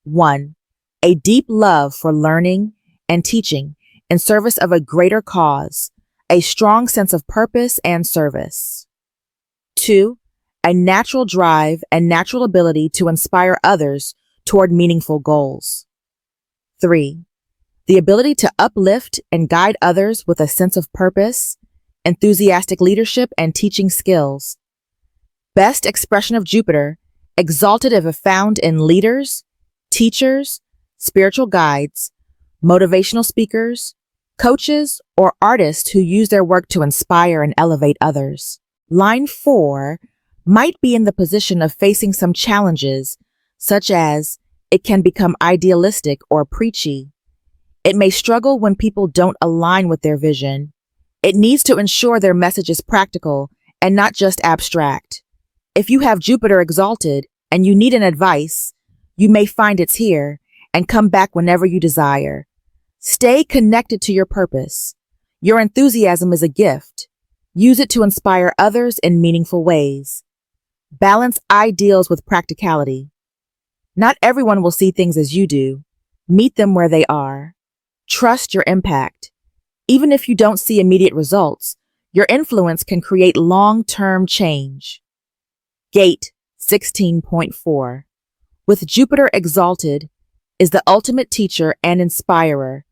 1. A deep love for learning and teaching in service of a greater cause, a strong sense of purpose and service. 2. A natural drive and natural ability to inspire others toward meaningful goals. 3. The ability to uplift and guide others with a sense of purpose, enthusiastic leadership, and teaching skills. Best expression of Jupiter, exalted if found in leaders, teachers, spiritual guides, motivational speakers, coaches, or artists who use their work to inspire and elevate others. Line 4 might be in the position of facing some challenges, such as it can become idealistic or preachy. It may struggle when people don't align with their vision. It needs to ensure their message is practical and not just abstract. If you have Jupiter exalted and you need an advice, you may find it's here and come back whenever you desire. Stay connected to your purpose. Your enthusiasm is a gift. Use it to inspire others in meaningful ways. Balance ideals with practicality. Not everyone will see things as you do. Meet them where they are. Trust your impact. Even if you don't see immediate results, your influence can create long-term change. Gate 16.4. With Jupiter exalted, is the ultimate teacher and inspirer,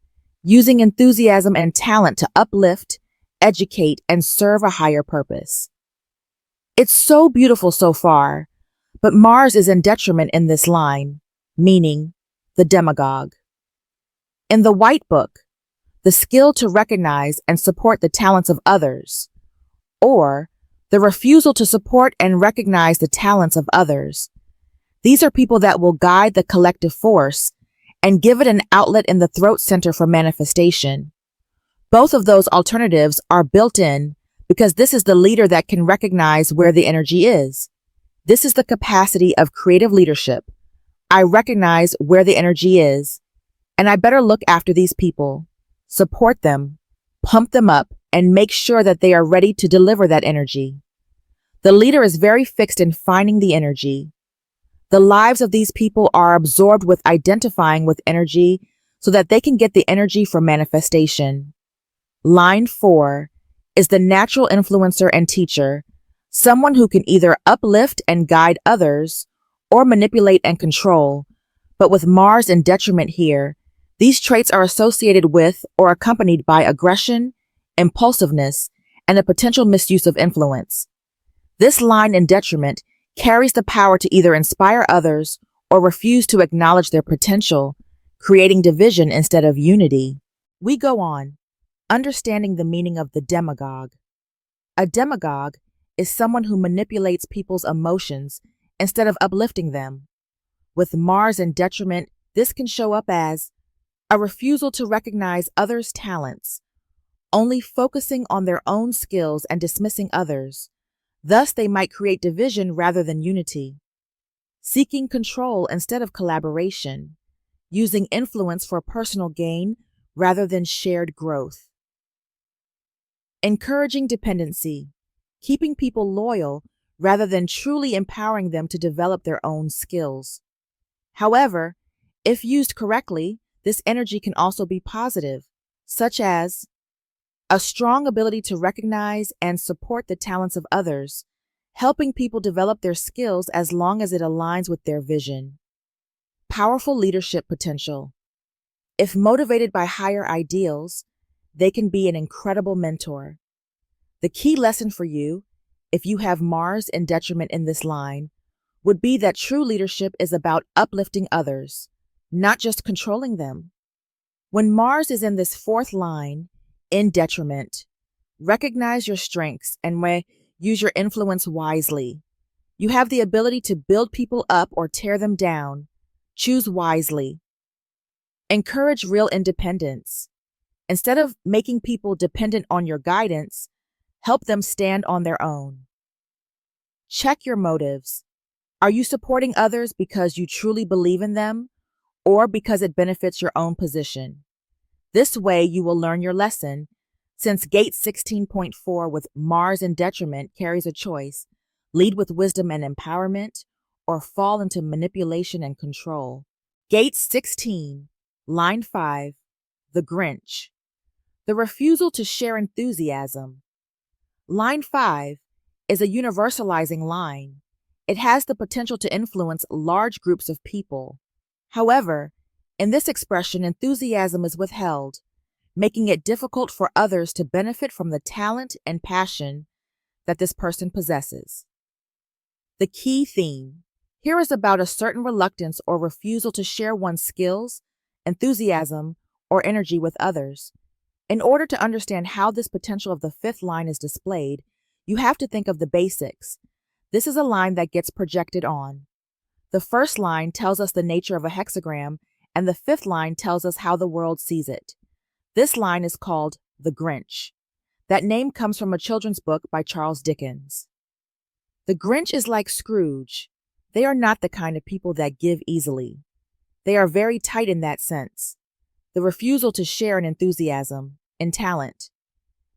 using enthusiasm and talent to uplift, educate, and serve a higher purpose. It's so beautiful so far, but Mars is in detriment in this line, meaning the demagogue. In the White Book, the skill to recognize and support the talents of others, or the refusal to support and recognize the talents of others. These are people that will guide the collective force and give it an outlet in the throat center for manifestation. Both of those alternatives are built in because this is the leader that can recognize where the energy is. This is the capacity of creative leadership. I recognize where the energy is, and I better look after these people, support them, pump them up, and make sure that they are ready to deliver that energy. The leader is very fixed in finding the energy. The lives of these people are absorbed with identifying with energy so that they can get the energy for manifestation. Line 4 is the natural influencer and teacher, someone who can either uplift and guide others or manipulate and control. But with Mars in detriment here, these traits are associated with or accompanied by aggression, impulsiveness, and a potential misuse of influence. This line in detriment carries the power to either inspire others or refuse to acknowledge their potential, creating division instead of unity. We go on, understanding the meaning of the demagogue. A demagogue is someone who manipulates people's emotions instead of uplifting them. With Mars in detriment, this can show up as a refusal to recognize others' talents, only focusing on their own skills and dismissing others. Thus, they might create division rather than unity. Seeking control instead of collaboration, using influence for personal gain rather than shared growth. Encouraging dependency, keeping people loyal rather than truly empowering them to develop their own skills. However, if used correctly, this energy can also be positive, such as a strong ability to recognize and support the talents of others, helping people develop their skills as long as it aligns with their vision. Powerful leadership potential. If motivated by higher ideals, they can be an incredible mentor. The key lesson for you, if you have Mars in detriment in this line, would be that true leadership is about uplifting others, not just controlling them. When Mars is in this fourth line, in detriment, recognize your strengths and use your influence wisely. You have the ability to build people up or tear them down. Choose wisely. Encourage real independence. Instead of making people dependent on your guidance, help them stand on their own. Check your motives. Are you supporting others because you truly believe in them or because it benefits your own position? This way you will learn your lesson, since Gate 16.4 with Mars in detriment carries a choice: lead with wisdom and empowerment, or fall into manipulation and control. Gate 16, line 5, the Grinch. The refusal to share enthusiasm. Line 5 is a universalizing line. It has the potential to influence large groups of people. However, in this expression, enthusiasm is withheld, making it difficult for others to benefit from the talent and passion that this person possesses. The key theme here is about a certain reluctance or refusal to share one's skills, enthusiasm, or energy with others. In order to understand how this potential of the fifth line is displayed, you have to think of the basics. This is a line that gets projected on. The first line tells us the nature of a hexagram, and the fifth line tells us how the world sees it. This line is called the Grinch. That name comes from a children's book by Charles Dickens. The Grinch is like Scrooge. They are not the kind of people that give easily. They are very tight in that sense. The refusal to share in enthusiasm, in talent.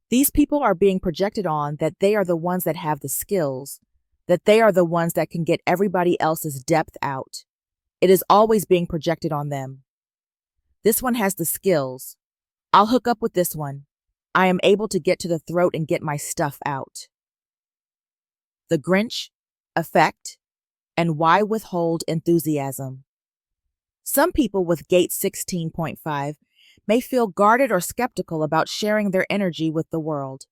These people are being projected on that they are the ones that have the skills, that they are the ones that can get everybody else's depth out. It is always being projected on them. This one has the skills. I'll hook up with this one. I am able to get to the throat and get my stuff out. The Grinch effect. and why withhold enthusiasm. Some people with gate 16.5 may feel guarded or skeptical about sharing their energy with the world.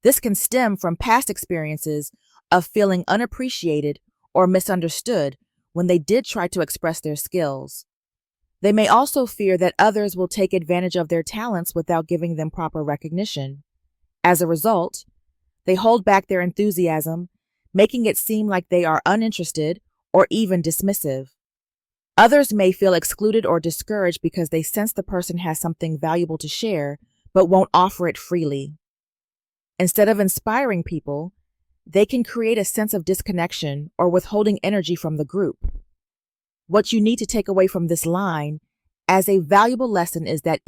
This can stem from past experiences of feeling unappreciated or misunderstood when they did try to express their skills. They may also fear that others will take advantage of their talents without giving them proper recognition. As a result, they hold back their enthusiasm, making it seem like they are uninterested or even dismissive. Others may feel excluded or discouraged because they sense the person has something valuable to share but won't offer it freely. Instead of inspiring people, they can create a sense of disconnection or withholding energy from the group. What you need to take away from this line as a valuable lesson is that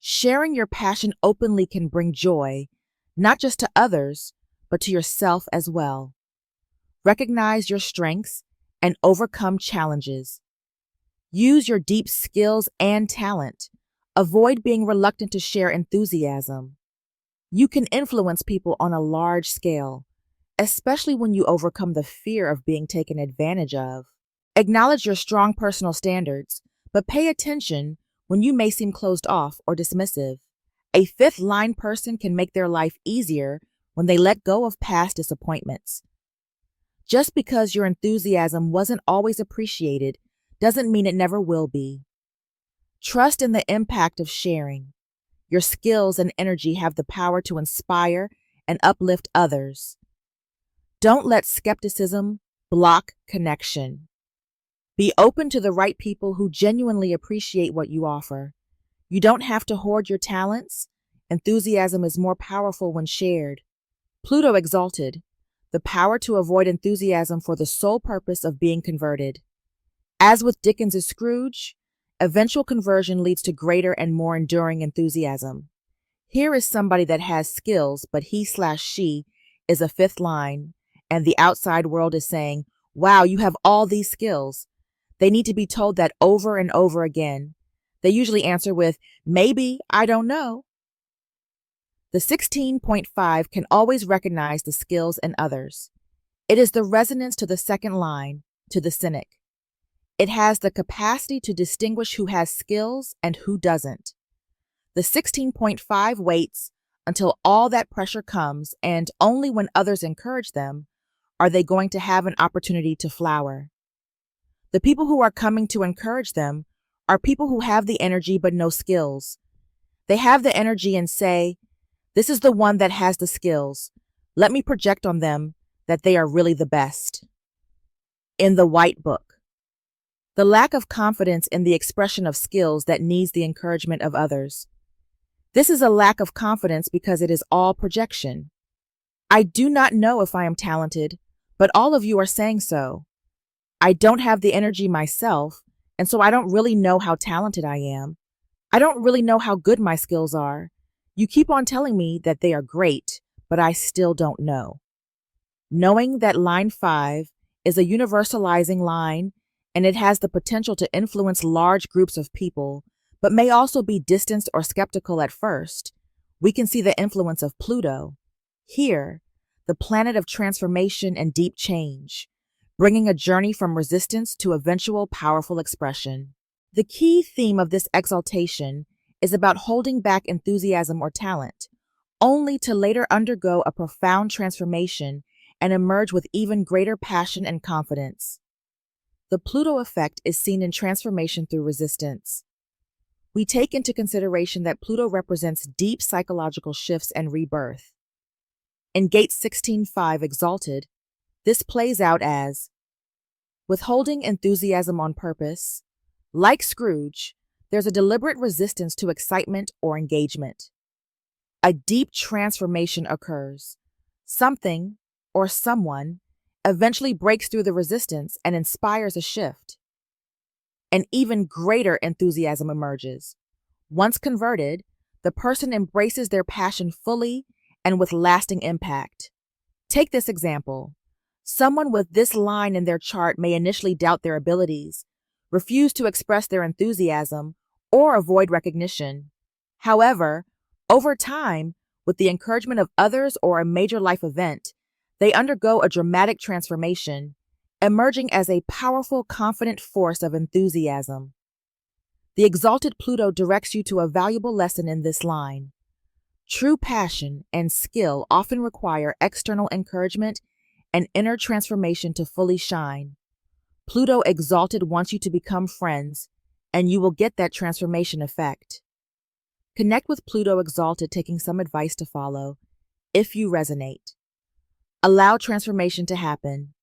sharing your passion openly can bring joy, not just to others, but to yourself as well. Recognize your strengths and overcome challenges. Use your deep skills and talent. Avoid being reluctant to share enthusiasm. You can influence people on a large scale, especially when you overcome the fear of being taken advantage of. Acknowledge your strong personal standards, but pay attention when you may seem closed off or dismissive. A fifth line person can make their life easier when they let go of past disappointments. Just because your enthusiasm wasn't always appreciated doesn't mean it never will be. Trust in the impact of sharing. Your skills and energy have the power to inspire and uplift others. Don't let skepticism block connection. Be open to the right people who genuinely appreciate what you offer. You don't have to hoard your talents. Enthusiasm is more powerful when shared. Pluto exalted, the power to avoid enthusiasm for the sole purpose of being converted. As with Dickens's Scrooge, eventual conversion leads to greater and more enduring enthusiasm. Here is somebody that has skills, but he/she is a fifth line, and the outside world is saying, "Wow, you have all these skills." They need to be told that over and over again. They usually answer with, "Maybe, I don't know." The 16.5 can always recognize the skills in others. It is the resonance to the second line, to the cynic. It has the capacity to distinguish who has skills and who doesn't. The 16.5 waits until all that pressure comes, and only when others encourage them are they going to have an opportunity to flower. The people who are coming to encourage them are people who have the energy but no skills. They have the energy and say, "This is the one that has the skills. Let me project on them that they are really the best." In the White Book, the lack of confidence in the expression of skills that needs the encouragement of others. This is a lack of confidence because it is all projection. I do not know if I am talented, but all of you are saying so. I don't have the energy myself, and so I don't really know how talented I am. I don't really know how good my skills are. You keep on telling me that they are great, but I still don't know. Knowing that line 5 is a universalizing line and it has the potential to influence large groups of people, but may also be distanced or skeptical at first, we can see the influence of Pluto. Here, the planet of transformation and deep change, bringing a journey from resistance to eventual powerful expression. The key theme of this exaltation is about holding back enthusiasm or talent, only to later undergo a profound transformation and emerge with even greater passion and confidence. The Pluto effect is seen in transformation through resistance. We take into consideration that Pluto represents deep psychological shifts and rebirth. In Gate 16.5 exalted, this plays out as withholding enthusiasm on purpose. Like Scrooge, there's a deliberate resistance to excitement or engagement. A deep transformation occurs. Something, or someone, eventually breaks through the resistance and inspires a shift. An even greater enthusiasm emerges. Once converted, the person embraces their passion fully and with lasting impact. Take this example. Someone with this line in their chart may initially doubt their abilities, refuse to express their enthusiasm, or avoid recognition. However, over time, with the encouragement of others or a major life event, they undergo a dramatic transformation, emerging as a powerful, confident force of enthusiasm. The exalted Pluto directs you to a valuable lesson in this line. True passion and skill often require external encouragement and inner transformation to fully shine. Pluto exalted wants you to become friends, and you will get that transformation effect. Connect with Pluto exalted, taking some advice to follow, if you resonate. Allow transformation to happen.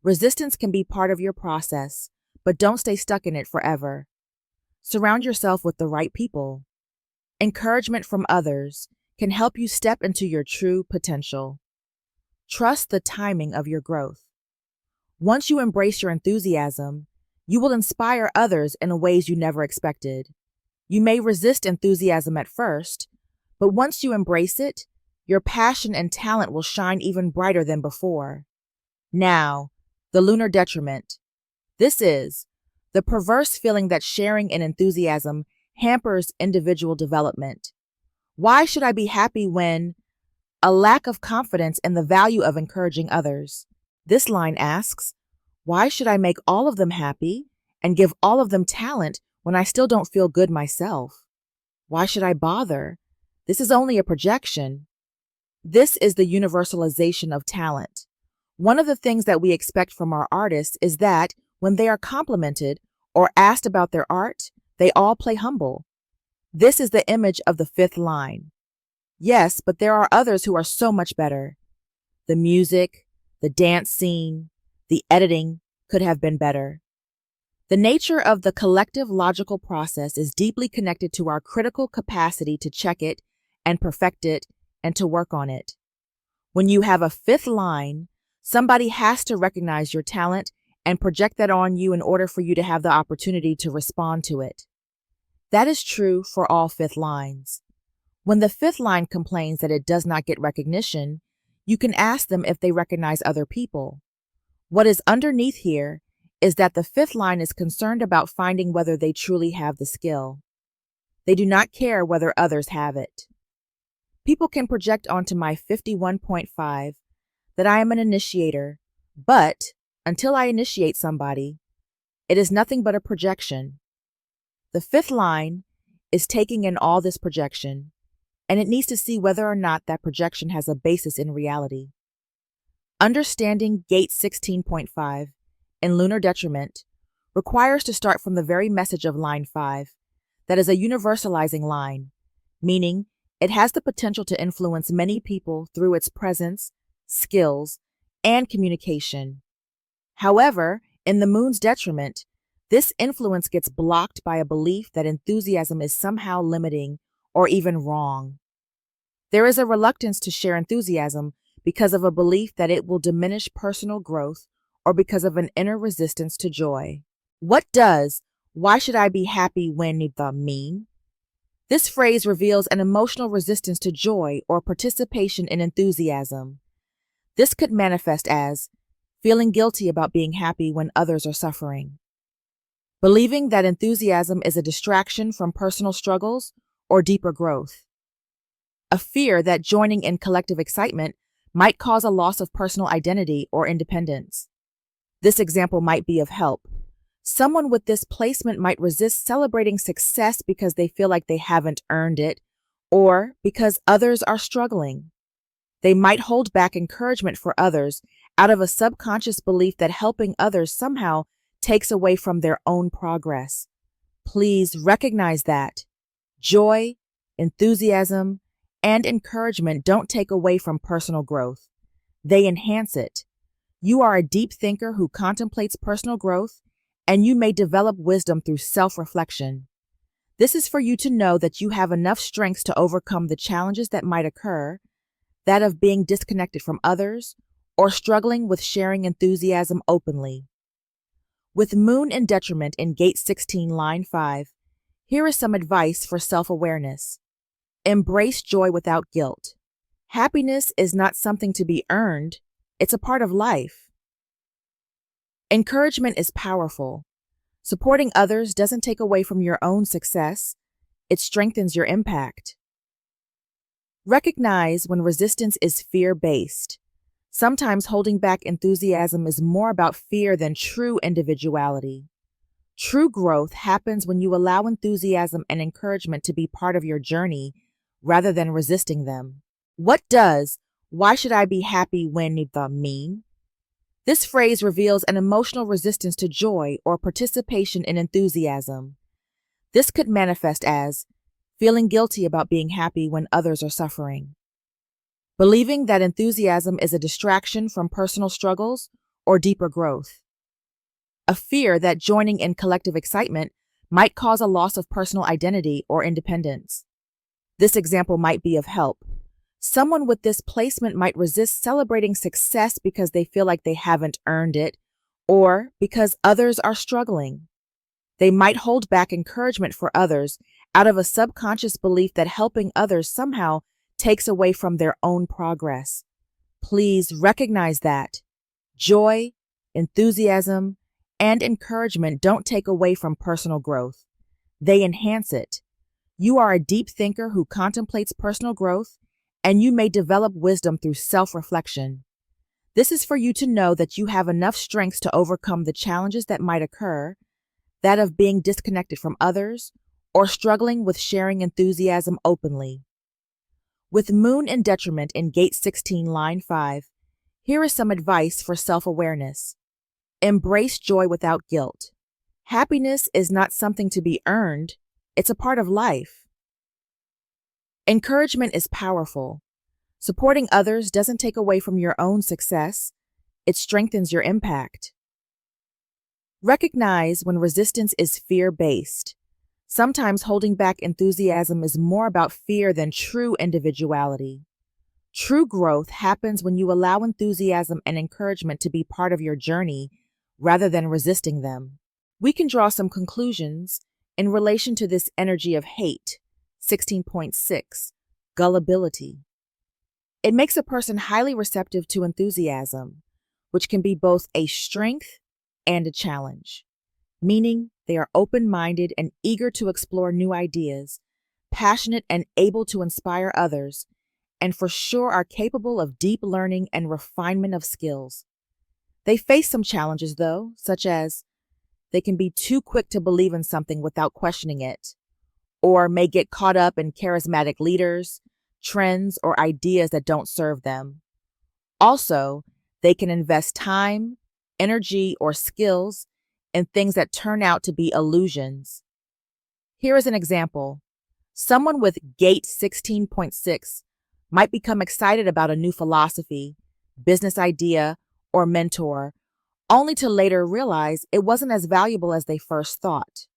Resistance can be part of your process, but don't stay stuck in it forever. Surround yourself with the right people. Encouragement from others can help you step into your true potential. Trust the timing of your growth. Once you embrace your enthusiasm, you will inspire others in ways you never expected. You may resist enthusiasm at first, but once you embrace it, your passion and talent will shine even brighter than before. Now, the lunar detriment. This is the perverse feeling that sharing in enthusiasm hampers individual development. Why should I be happy when? A lack of confidence in the value of encouraging others. This line asks, why should I make all of them happy and give all of them talent when I still don't feel good myself? Why should I bother? This is only a projection. This is the universalization of talent. One of the things that we expect from our artists is that when they are complimented or asked about their art, they all play humble. This is the image of the fifth line. Yes, but there are others who are so much better. The music, the dance scene, the editing could have been better. The nature of the collective logical process is deeply connected to our critical capacity to check it and perfect it and to work on it. When you have a fifth line, somebody has to recognize your talent and project that on you in order for you to have the opportunity to respond to it. That is true for all fifth lines. When the fifth line complains that it does not get recognition, you can ask them if they recognize other people. What is underneath here is that the fifth line is concerned about finding whether they truly have the skill. They do not care whether others have it. People can project onto my 51.5 that I am an initiator, but until I initiate somebody, it is nothing but a projection. The fifth line is taking in all this projection, and it needs to see whether or not that projection has a basis in reality. Understanding gate 16.5 in lunar detriment requires to start from the very message of line 5, that is a universalizing line, meaning it has the potential to influence many people through its presence, skills, and communication. However, in the moon's detriment, this influence gets blocked by a belief that enthusiasm is somehow limiting or even wrong. There is a reluctance to share enthusiasm because of a belief that it will diminish personal growth or because of an inner resistance to joy. What does "why should I be happy when" mean? This phrase reveals an emotional resistance to joy or participation in enthusiasm. This could manifest as feeling guilty about being happy when others are suffering, believing that enthusiasm is a distraction from personal struggles or deeper growth, a fear that joining in collective excitement might cause a loss of personal identity or independence. This example might be of help. Someone with this placement might resist celebrating success because they feel like they haven't earned it, or because others are struggling. They might hold back encouragement for others out of a subconscious belief that helping others somehow takes away from their own progress. Please recognize that joy, enthusiasm, and encouragement don't take away from personal growth. They enhance it. You are a deep thinker who contemplates personal growth, and you may develop wisdom through self-reflection. This is for you to know that you have enough strengths to overcome the challenges that might occur, that of being disconnected from others or struggling with sharing enthusiasm openly. With Moon in detriment in gate 16, line 5, here is some advice for self-awareness. Embrace joy without guilt. Happiness is not something to be earned, it's a part of life. Encouragement is powerful. Supporting others doesn't take away from your own success, it strengthens your impact. Recognize when resistance is fear-based. Sometimes holding back enthusiasm is more about fear than true individuality. True growth happens when you allow enthusiasm and encouragement to be part of your journey rather than resisting them. What does "why should I be happy when" mean? This phrase reveals an emotional resistance to joy or participation in enthusiasm. This could manifest as feeling guilty about being happy when others are suffering, believing that enthusiasm is a distraction from personal struggles or deeper growth, a fear that joining in collective excitement might cause a loss of personal identity or independence. This example might be of help. Someone with this placement might resist celebrating success because they feel like they haven't earned it, or because others are struggling. They might hold back encouragement for others out of a subconscious belief that helping others somehow takes away from their own progress. Please recognize that joy, enthusiasm, and encouragement don't take away from personal growth. They enhance it. You are a deep thinker who contemplates personal growth, and you may develop wisdom through self-reflection. This is for you to know that you have enough strength to overcome the challenges that might occur, that of being disconnected from others or struggling with sharing enthusiasm openly. With Moon in detriment in Gate 16, Line 5, here is some advice for self-awareness. Embrace joy without guilt. Happiness is not something to be earned, it's a part of life. Encouragement is powerful. Supporting others doesn't take away from your own success, it strengthens your impact. Recognize when resistance is fear-based. Sometimes holding back enthusiasm is more about fear than true individuality. True growth happens when you allow enthusiasm and encouragement to be part of your journey rather than resisting them. We can draw some conclusions in relation to this energy of hate. 16.6, gullibility. It makes a person highly receptive to enthusiasm, which can be both a strength and a challenge, meaning they are open-minded and eager to explore new ideas, passionate and able to inspire others, and for sure are capable of deep learning and refinement of skills. They face some challenges, though, such as they can be too quick to believe in something without questioning it, or may get caught up in charismatic leaders, trends, or ideas that don't serve them. Also, they can invest time, energy, or skills in things that turn out to be illusions. Here is an example. Someone with Gate 16.6 might become excited about a new philosophy, business idea, or mentor, only to later realize it wasn't as valuable as they first thought.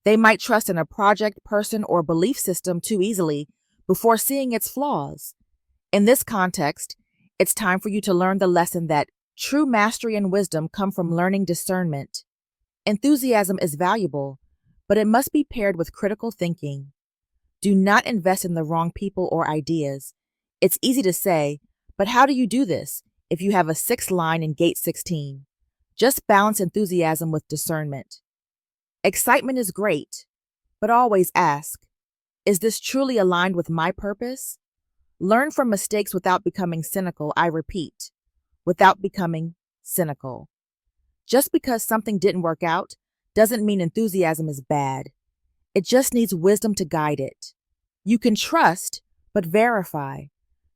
They might trust in a project, person, or belief system too easily before seeing its flaws. In this context, it's time for you to learn the lesson that true mastery and wisdom come from learning discernment. Enthusiasm is valuable, but it must be paired with critical thinking. Do not invest in the wrong people or ideas. It's easy to say, but how do you do this if you have a 6th line in Gate 16? Just balance enthusiasm with discernment. Excitement is great, but always ask, is this truly aligned with my purpose? Learn from mistakes without becoming cynical, I repeat, without becoming cynical. Just because something didn't work out doesn't mean enthusiasm is bad. It just needs wisdom to guide it. You can trust, but verify.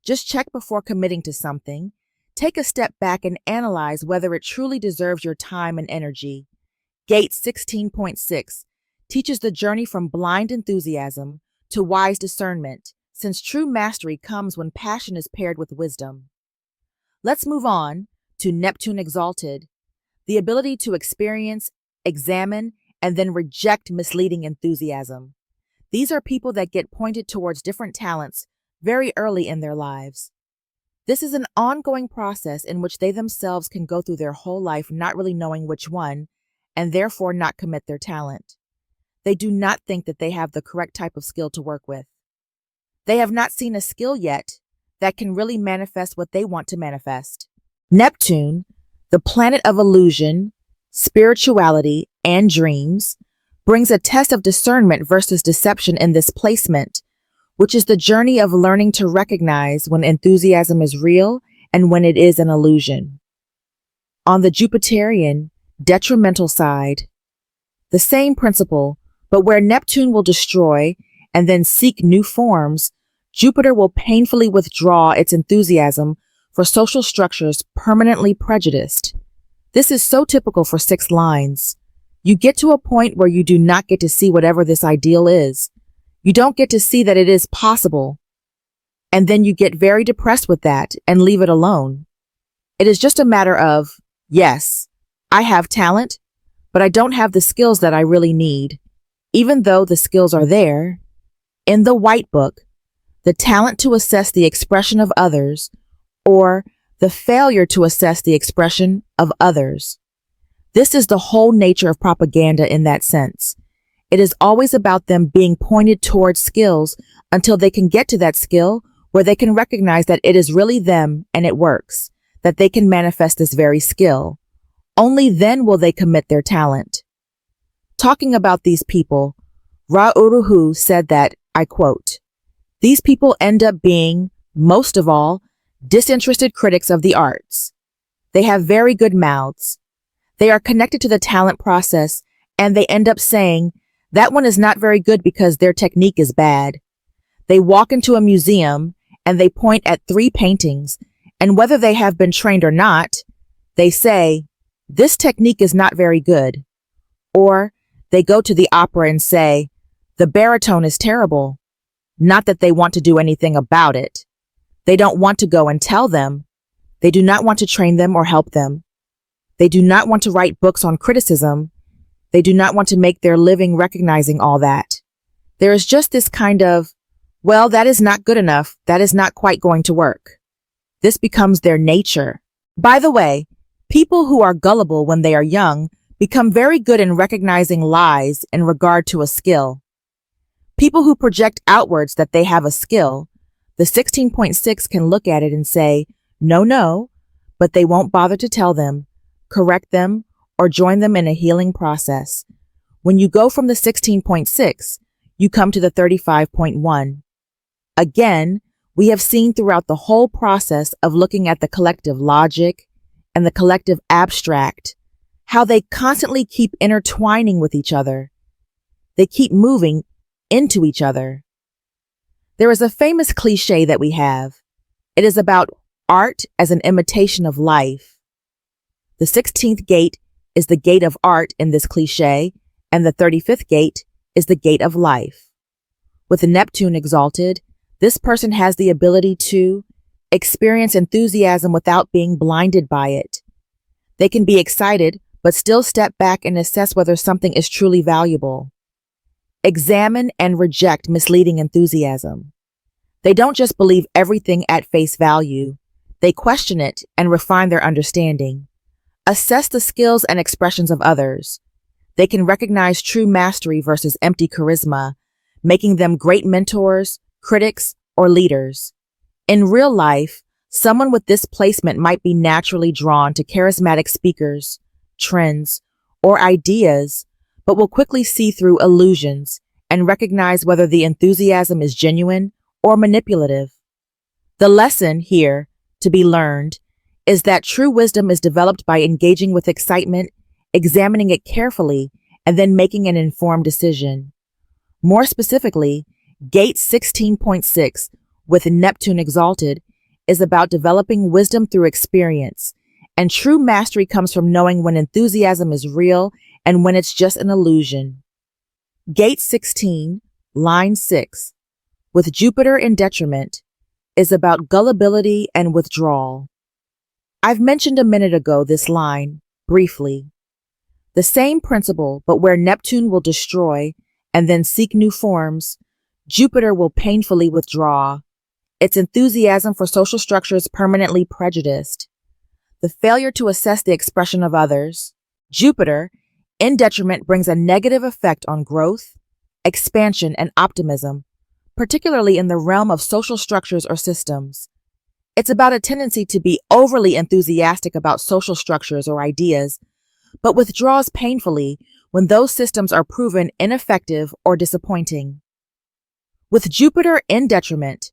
Just check before committing to something. Take a step back and analyze whether it truly deserves your time and energy. Gate 16.6 teaches the journey from blind enthusiasm to wise discernment, since true mastery comes when passion is paired with wisdom. Let's move on to Neptune exalted, the ability to experience, examine, and then reject misleading enthusiasm. These are people that get pointed towards different talents very early in their lives. This is an ongoing process in which they themselves can go through their whole life not really knowing which one, and therefore not commit their talent. They do not think that they have the correct type of skill to work with. They have not seen a skill yet that can really manifest what they want to manifest. Neptune, the planet of illusion, spirituality, and dreams, brings a test of discernment versus deception in this placement, which is the journey of learning to recognize when enthusiasm is real and when it is an illusion. On the Jupiterian, detrimental side, the same principle, but where Neptune will destroy and then seek new forms, Jupiter will painfully withdraw its enthusiasm for social structures permanently prejudiced. This is so typical for 6 lines. You get to a point where you do not get to see whatever this ideal is. You don't get to see that it is possible. And then you get very depressed with that and leave it alone. It is just a matter of, yes, I have talent, but I don't have the skills that I really need, even though the skills are there. In the White Book, the talent to assess the expression of others, or the failure to assess the expression of others. This is the whole nature of propaganda in that sense. It is always about them being pointed towards skills until they can get to that skill where they can recognize that it is really them and it works, that they can manifest this very skill. Only then will they commit their talent. Talking about these people, Ra Uruhu said that, I quote, "These people end up being, most of all, disinterested critics of the arts. They have very good mouths. They are connected to the talent process, and they end up saying, that one is not very good because their technique is bad. They walk into a museum, and they point at 3 paintings, and whether they have been trained or not, they say, this technique is not very good. Or they go to the opera and say, the baritone is terrible. Not that they want to do anything about it. They don't want to go and tell them. They do not want to train them or help them. They do not want to write books on criticism. They do not want to make their living recognizing all that. There is just this kind of, well, that is not good enough. That is not quite going to work. This becomes their nature. By the way, people who are gullible when they are young become very good in recognizing lies in regard to a skill. People who project outwards that they have a skill, the 16.6 can look at it and say, no, but they won't bother to tell them, correct them, or join them in a healing process. When you go from the 16.6, you come to the 35.1. Again, we have seen throughout the whole process of looking at the collective logic and the collective abstract, how they constantly keep intertwining with each other. They keep moving into each other. There is a famous cliche that we have. It is about art as an imitation of life. The 16th gate is the gate of art in this cliche, and the 35th gate is the gate of life. With Neptune exalted, this person has the ability to experience enthusiasm without being blinded by it. They can be excited, but still step back and assess whether something is truly valuable. Examine and reject misleading enthusiasm. They don't just believe everything at face value. They question it and refine their understanding. Assess the skills and expressions of others. They can recognize true mastery versus empty charisma, making them great mentors, critics, or leaders. In real life, someone with this placement might be naturally drawn to charismatic speakers, trends, or ideas, but will quickly see through illusions and recognize whether the enthusiasm is genuine or manipulative. The lesson here, to be learned, is that true wisdom is developed by engaging with excitement, examining it carefully, and then making an informed decision. More specifically, Gate 16.6, with Neptune exalted, is about developing wisdom through experience, and true mastery comes from knowing when enthusiasm is real and when it's just an illusion. Gate 16, line 6, with Jupiter in detriment, is about gullibility and withdrawal. I've mentioned a minute ago this line, briefly. The same principle, but where Neptune will destroy and then seek new forms, Jupiter will painfully withdraw. Its enthusiasm for social structures permanently prejudiced. The failure to assess the expression of others. Jupiter, in detriment, brings a negative effect on growth, expansion, and optimism, particularly in the realm of social structures or systems. It's about a tendency to be overly enthusiastic about social structures or ideas, but withdraws painfully when those systems are proven ineffective or disappointing. With Jupiter in detriment,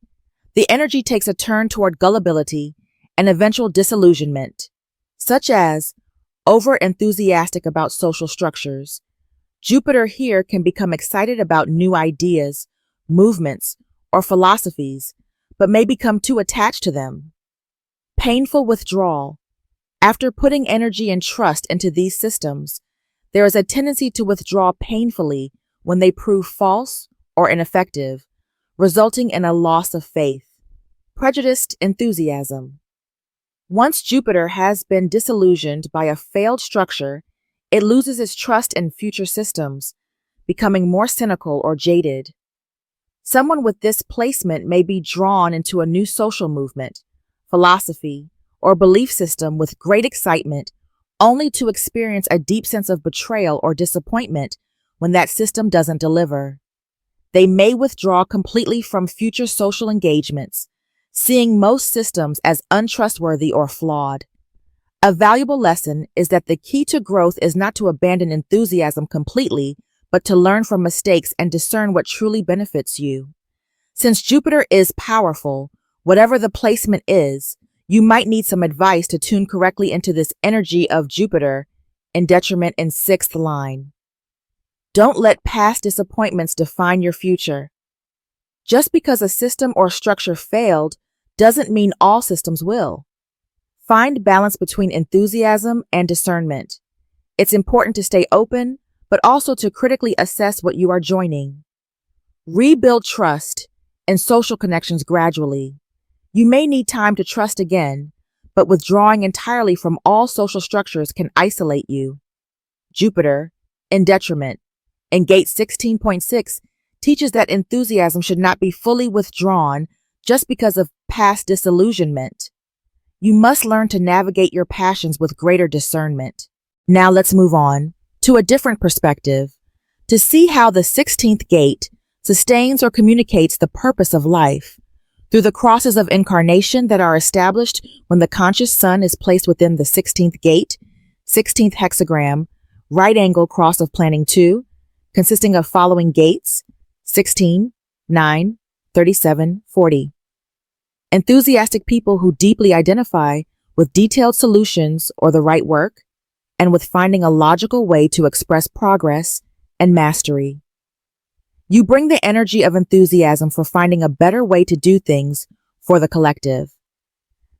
the energy takes a turn toward gullibility and eventual disillusionment, such as over-enthusiastic about social structures. Jupiter here can become excited about new ideas, movements, or philosophies, but may become too attached to them. Painful withdrawal. After putting energy and trust into these systems, there is a tendency to withdraw painfully when they prove false or ineffective, resulting in a loss of faith. Prejudiced enthusiasm. Once Jupiter has been disillusioned by a failed structure, it loses its trust in future systems, becoming more cynical or jaded. Someone with this placement may be drawn into a new social movement, philosophy, or belief system with great excitement, only to experience a deep sense of betrayal or disappointment when that system doesn't deliver. They may withdraw completely from future social engagements, seeing most systems as untrustworthy or flawed. A valuable lesson is that the key to growth is not to abandon enthusiasm completely, but to learn from mistakes and discern what truly benefits you. Since Jupiter is powerful, whatever the placement is, you might need some advice to tune correctly into this energy of Jupiter in detriment in 6th line. Don't let past disappointments define your future. Just because a system or structure failed doesn't mean all systems will. Find balance between enthusiasm and discernment. It's important to stay open, but also to critically assess what you are joining. Rebuild trust and social connections gradually. You may need time to trust again, but withdrawing entirely from all social structures can isolate you. Jupiter, in detriment, in gate 16.6, teaches that enthusiasm should not be fully withdrawn just because of past disillusionment. You must learn to navigate your passions with greater discernment. Now let's move on to a different perspective to see how the 16th gate sustains or communicates the purpose of life through the crosses of incarnation that are established when the conscious sun is placed within the 16th gate, 16th hexagram, right angle cross of planning 2, consisting of following gates: 16, 9, 37, 40. Enthusiastic people who deeply identify with detailed solutions or the right work, and with finding a logical way to express progress and mastery. You bring the energy of enthusiasm for finding a better way to do things for the collective.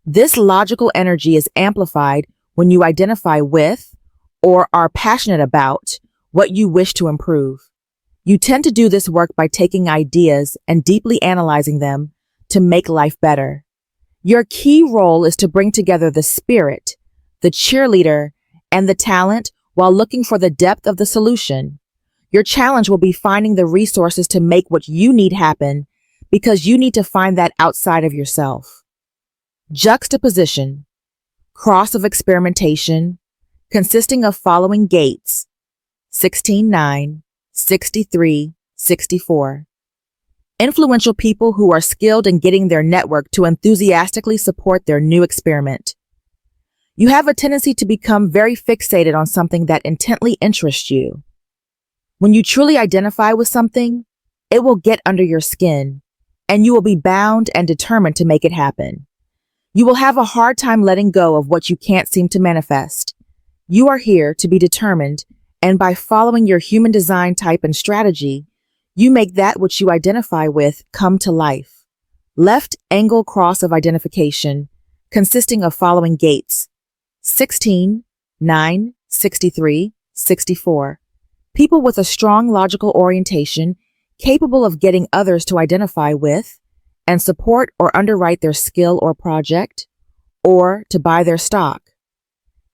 This logical energy is amplified when you identify with or are passionate about what you wish to improve. You tend to do this work by taking ideas and deeply analyzing them to make life better. Your key role is to bring together the spirit, the cheerleader, and the talent while looking for the depth of the solution. Your challenge will be finding the resources to make what you need happen, because you need to find that outside of yourself. Juxtaposition, cross of experimentation, consisting of following gates: 16, 9, 63, 64. Influential people who are skilled in getting their network to enthusiastically support their new experiment. You have a tendency to become very fixated on something that intently interests you. When you truly identify with something, it will get under your skin, and you will be bound and determined to make it happen. You will have a hard time letting go of what you can't seem to manifest. You are here to be determined, and by following your human design type and strategy, you make that which you identify with come to life. Left angle cross of identification, consisting of following gates: 16, 9, 63, 64. People with a strong logical orientation, capable of getting others to identify with and support or underwrite their skill or project, or to buy their stock.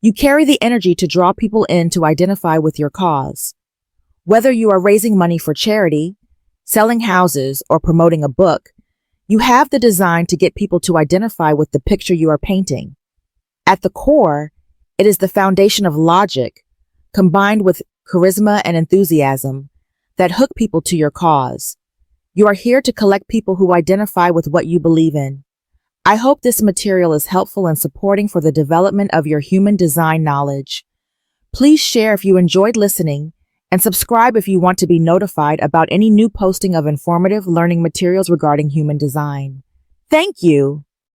You carry the energy to draw people in to identify with your cause. Whether you are raising money for charity, selling houses, or promoting a book, you have the design to get people to identify with the picture you are painting. At the core, it is the foundation of logic, combined with charisma and enthusiasm, that hook people to your cause. You are here to collect people who identify with what you believe in. I hope this material is helpful and supporting for the development of your human design knowledge. Please share if you enjoyed listening, and subscribe if you want to be notified about any new posting of informative learning materials regarding human design. Thank you.